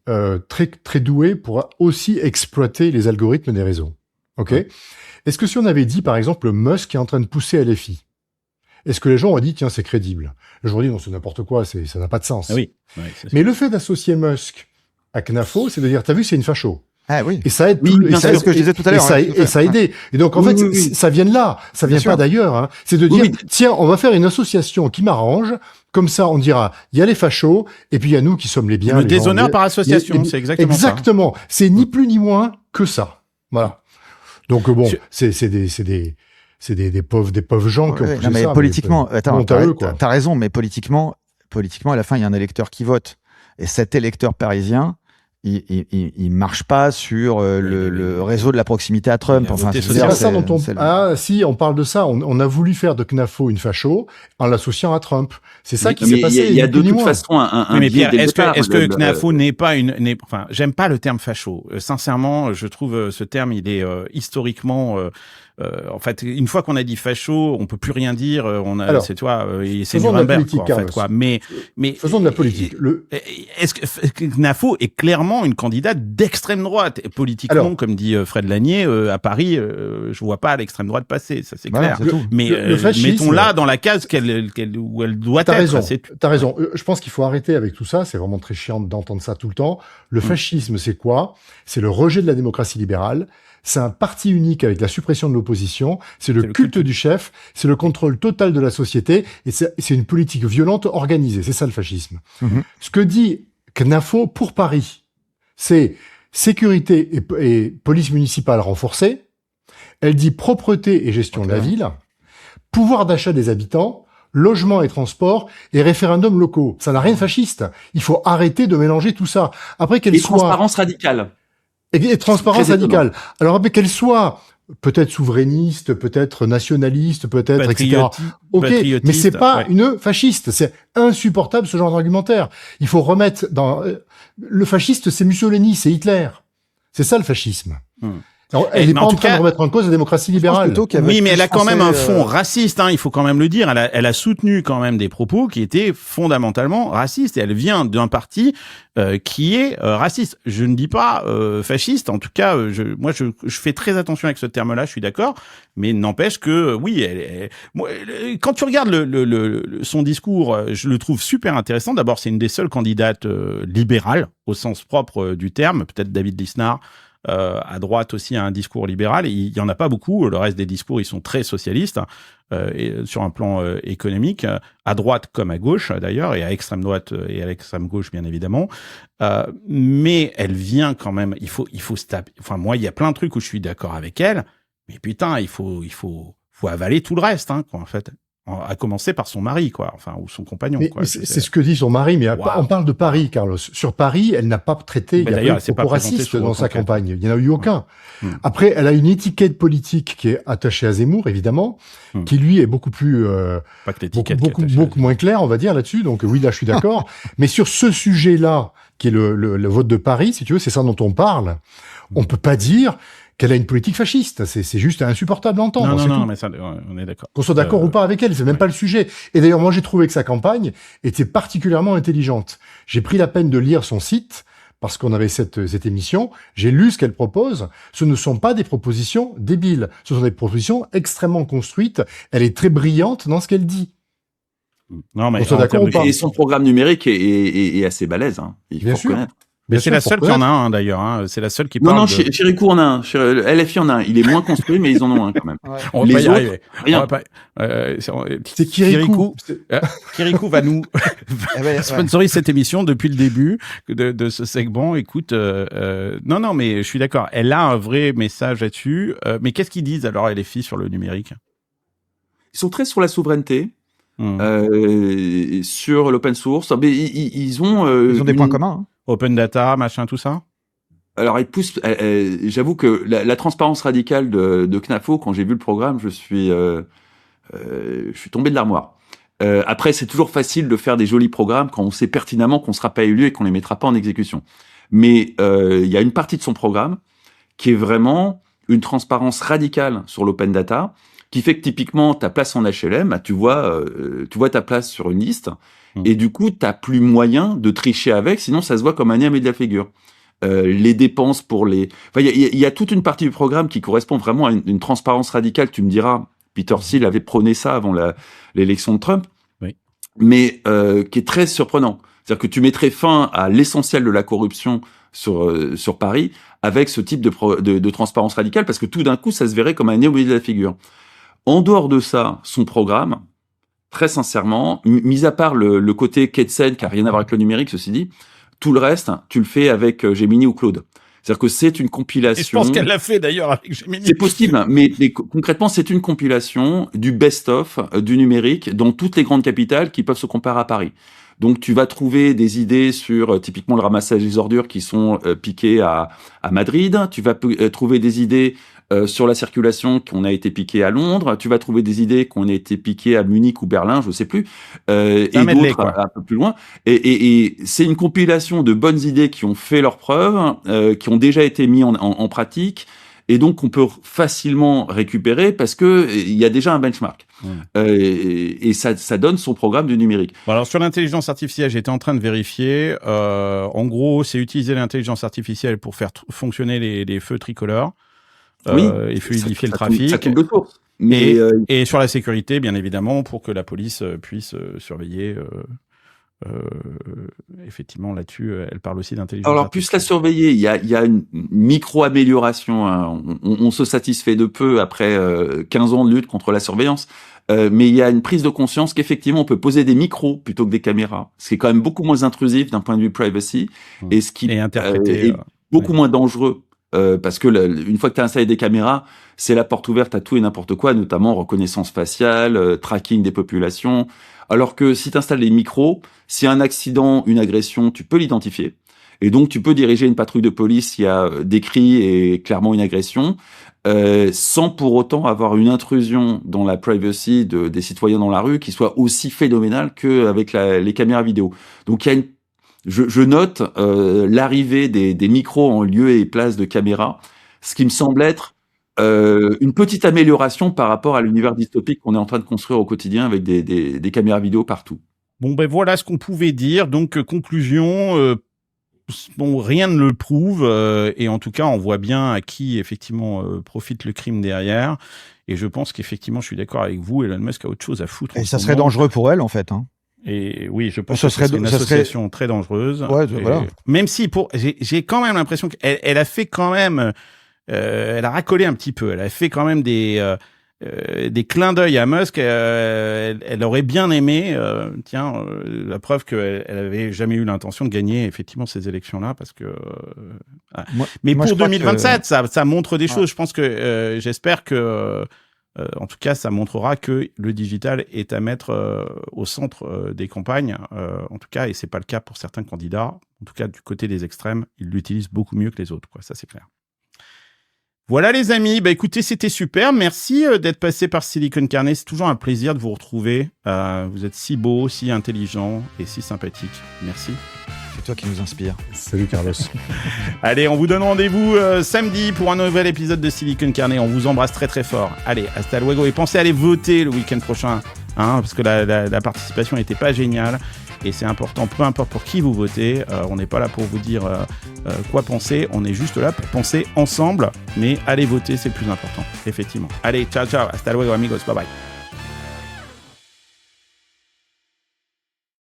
très très doué pour aussi exploiter les algorithmes des réseaux. Ok. Est-ce que si on avait dit par exemple Musk est en train de pousser LFI, est-ce que les gens auraient dit tiens c'est crédible? Les gens disent non c'est n'importe quoi, ça n'a pas de sens.
Oui.
Mais le fait d'associer Musk à CNAFO, c'est de dire t'as vu c'est une facho.
Ah oui.
Et ça aide.
C'est ce que je disais tout à l'heure.
Et ça a aidé. Et donc, en fait, ça vient de là. Ça vient pas d'ailleurs, hein. C'est de dire, tiens, on va faire une association qui m'arrange. Comme ça, on dira, il y a les fachos, et puis il y a nous qui sommes les biens.
Le déshonneur par association, c'est exactement ça.
Exactement. C'est ni plus ni moins que ça. Voilà. Donc, bon, c'est des pauvres gens qui ont poussé ça.
Mais politiquement, t'as raison, mais politiquement, à la fin, il y a un électeur qui vote. Et cet électeur parisien, il marche pas sur le réseau de la proximité à Trump. Enfin,
c'est pas ça dont on parle de ça. On a voulu faire de CNAFO une facho en l'associant à Trump. C'est ça qui s'est passé.
Il y a de toute façon un
mais Pierre,
biais
est-ce que CNAFO n'est pas enfin, j'aime pas le terme facho. Sincèrement, je trouve ce terme, il est historiquement. En fait, une fois qu'on a dit facho, on peut plus rien dire. C'est toi, c'est Nuremberg, quoi, en fait, quoi. Mais
faisons de la politique.
Est-ce que CNAFO est clairement une candidate d'extrême droite et politiquement, comme dit Fred Lanier, à Paris, je vois pas l'extrême droite passer, ça c'est clair. Mais mettons-la dans la case où elle doit être.
T'as raison. Je pense qu'il faut arrêter avec tout ça. C'est vraiment très chiant d'entendre ça tout le temps. Le fascisme, c'est quoi? C'est le rejet de la démocratie libérale. C'est un parti unique avec la suppression de l'opposition, c'est le culte du chef, c'est le contrôle total de la société, et c'est une politique violente organisée. C'est ça le fascisme. Ce que dit CNAFO pour Paris, c'est sécurité et police municipale renforcée. Elle dit propreté et gestion de la ville, pouvoir d'achat des habitants, logement et transport et référendums locaux. Ça n'a rien de fasciste. Il faut arrêter de mélanger tout ça. Après qu'elle soit
transparence radicale.
Et transparence radicale. Alors après qu'elle soit peut-être souverainiste, peut-être nationaliste, peut-être etc. Ok, mais c'est pas une fasciste. C'est insupportable ce genre d'argumentaire. Il faut remettre dans le fasciste, c'est Mussolini, c'est Hitler. C'est ça le fascisme. Alors, elle n'est pas en train de remettre en cause la démocratie libérale.
Oui, mais elle a quand même un fond raciste, hein, il faut quand même le dire. Elle a soutenu quand même des propos qui étaient fondamentalement racistes. Et elle vient d'un parti qui est raciste. Je ne dis pas fasciste. En tout cas, moi, je fais très attention avec ce terme-là. Je suis d'accord, mais n'empêche que oui, quand tu regardes son discours, je le trouve super intéressant. D'abord, c'est une des seules candidates libérales au sens propre du terme. Peut-être David Lisnard. À droite aussi a un discours libéral. Il y en a pas beaucoup. Le reste des discours, ils sont très socialistes et sur un plan économique, à droite comme à gauche d'ailleurs, et à extrême droite et à l'extrême gauche bien évidemment. Mais elle vient quand même. Il faut se taper. Enfin moi, il y a plein de trucs où je suis d'accord avec elle, mais putain, il faut avaler tout le reste, hein, quoi, en fait. À commencer par son mari, quoi, enfin, ou son compagnon.
Mais,
quoi.
C'est ce que dit son mari, mais on parle de Paris, Carlos. Sur Paris, elle n'a pas traité, il y a eu de propos racistes dans sa campagne. Il n'y en a eu aucun. Après, elle a une étiquette politique qui est attachée à Zemmour, évidemment, qui lui est beaucoup plus, beaucoup moins claire, on va dire, là-dessus. Donc oui, là, je suis d'accord. Mais sur ce sujet-là, qui est le vote de Paris, si tu veux, c'est ça dont on parle. On peut pas dire qu'elle a une politique fasciste. C'est juste insupportable d'entendre.
Non, mais ça, on est d'accord.
Qu'on soit d'accord ou pas avec elle, c'est même pas le sujet. Et d'ailleurs, moi, j'ai trouvé que sa campagne était particulièrement intelligente. J'ai pris la peine de lire son site, parce qu'on avait cette émission. J'ai lu ce qu'elle propose. Ce ne sont pas des propositions débiles. Ce sont des propositions extrêmement construites. Elle est très brillante dans ce qu'elle dit.
Non, mais
on soit d'accord ou pas. Et son programme numérique est assez balèze, hein. Il faut reconnaître.
Mais c'est la seule qui en a un, d'ailleurs. Hein. C'est la seule qui parle.
Non, Chirikou en a un. LFI en a un. Il est moins construit, mais ils en ont un quand même.
Ouais. On va pas y arriver.
Rien.
C'est Kirikou.
Kirikou va nous sponsoriser cette émission depuis le début de ce segment. Écoute, non, mais je suis d'accord. Elle a un vrai message là-dessus. Mais qu'est-ce qu'ils disent alors, LFI, sur le numérique?
Ils sont très sur la souveraineté. Sur l'open source. Mais ils ont
des points communs. Hein.
Open data, machin, tout ça.
Alors, ils poussent. J'avoue que la transparence radicale de CNAFO, quand j'ai vu le programme, je suis tombé de l'armoire. Après, c'est toujours facile de faire des jolis programmes quand on sait pertinemment qu'on sera pas élu et qu'on les mettra pas en exécution. Mais il y a une partie de son programme qui est vraiment une transparence radicale sur l'open data, qui fait que typiquement ta place en HLM, tu vois ta place sur une liste, et du coup t'as plus moyen de tricher avec, sinon ça se voit comme un nez à la figure. Les dépenses pour les, enfin il y a toute une partie du programme qui correspond vraiment à une transparence radicale. Tu me diras, Peter Thiel avait prôné ça avant l'élection de Trump,
oui.
Mais qui est très surprenant. C'est-à-dire que tu mettrais fin à l'essentiel de la corruption sur Paris avec ce type de transparence radicale, parce que tout d'un coup ça se verrait comme un nez au milieu de la figure. En dehors de ça, son programme, très sincèrement, mis à part le côté Ketsen, qui n'a rien à voir avec le numérique, ceci dit, tout le reste, tu le fais avec Gemini ou Claude. C'est-à-dire que c'est une compilation...
Et je pense qu'elle l'a fait d'ailleurs avec Gemini.
C'est possible, mais concrètement, c'est une compilation du best-of du numérique dans toutes les grandes capitales qui peuvent se comparer à Paris. Donc tu vas trouver des idées sur typiquement le ramassage des ordures qui sont piquées à Madrid. Tu vas trouver des idées sur la circulation qu'on a été piqué à Londres. Tu vas trouver des idées qu'on a été piqué à Munich ou Berlin, je sais plus, et d'autres un peu plus loin. Et c'est une compilation de bonnes idées qui ont fait leurs preuves, qui ont déjà été mis en pratique, et donc qu'on peut facilement récupérer parce que il y a déjà un benchmark. Et ça donne son programme du numérique.
Bon, alors sur l'intelligence artificielle, j'étais en train de vérifier. En gros, c'est utiliser l'intelligence artificielle pour faire fonctionner les feux tricolores. Et fluidifier le trafic.
Ça tombe de source.
Et sur la sécurité, bien évidemment, pour que la police puisse surveiller. Effectivement, là-dessus, elle parle aussi d'intelligence.
Alors, plus la surveiller, il y a une micro-amélioration. Hein. On se satisfait de peu après 15 ans de lutte contre la surveillance. Mais il y a une prise de conscience qu'effectivement, on peut poser des micros plutôt que des caméras. Ce qui est quand même beaucoup moins intrusif d'un point de vue privacy. Et ce qui est beaucoup moins dangereux. Parce que une fois que tu as installé des caméras, c'est la porte ouverte à tout et n'importe quoi, notamment reconnaissance faciale, tracking des populations. Alors que si tu installes les micros, s'il y a un accident, une agression, tu peux l'identifier. Et donc, tu peux diriger une patrouille de police s'il y a des cris et clairement une agression, sans pour autant avoir une intrusion dans la privacy des citoyens dans la rue qui soit aussi phénoménale qu'avec les caméras vidéo. Donc, il y a je note l'arrivée des micros en lieu et place de caméras, ce qui me semble être une petite amélioration par rapport à l'univers dystopique qu'on est en train de construire au quotidien avec des caméras vidéo partout.
Bon, ben voilà ce qu'on pouvait dire. Donc, conclusion, bon, rien ne le prouve. Et en tout cas, on voit bien à qui, effectivement, profite le crime derrière. Et je pense qu'effectivement, je suis d'accord avec vous, Elon Musk a autre chose à foutre.
Et ça serait dangereux pour elle, en fait, hein.
Et oui, je pense que c'est une association très dangereuse.
Ouais, voilà.
Même si j'ai quand même l'impression qu'elle a fait quand même, elle a racolé un petit peu. Elle a fait quand même des clins d'œil à Musk. Elle aurait bien aimé, la preuve qu'elle avait jamais eu l'intention de gagner effectivement ces élections-là, parce que. Mais pour 2027, ça montre des choses. Je pense que j'espère que. En tout cas, ça montrera que le digital est à mettre au centre des campagnes. En tout cas, et c'est pas le cas pour certains candidats. En tout cas, du côté des extrêmes, ils l'utilisent beaucoup mieux que les autres, quoi. Ça, c'est clair. Voilà, les amis. Bah, écoutez, c'était super. Merci d'être passé par Silicon Carnet. C'est toujours un plaisir de vous retrouver. Vous êtes si beau, si intelligent et si sympathique. Merci.
C'est toi qui nous inspire.
Salut Carlos.
Allez, on vous donne rendez-vous samedi pour un nouvel épisode de Silicon Carnet. On vous embrasse très très fort. Allez, hasta luego. Et pensez à aller voter le week-end prochain, hein, parce que la participation n'était pas géniale. Et c'est important, peu importe pour qui vous votez. On n'est pas là pour vous dire quoi penser. On est juste là pour penser ensemble. Mais allez voter, c'est le plus important, effectivement. Allez, ciao, ciao. Hasta luego, amigos. Bye bye.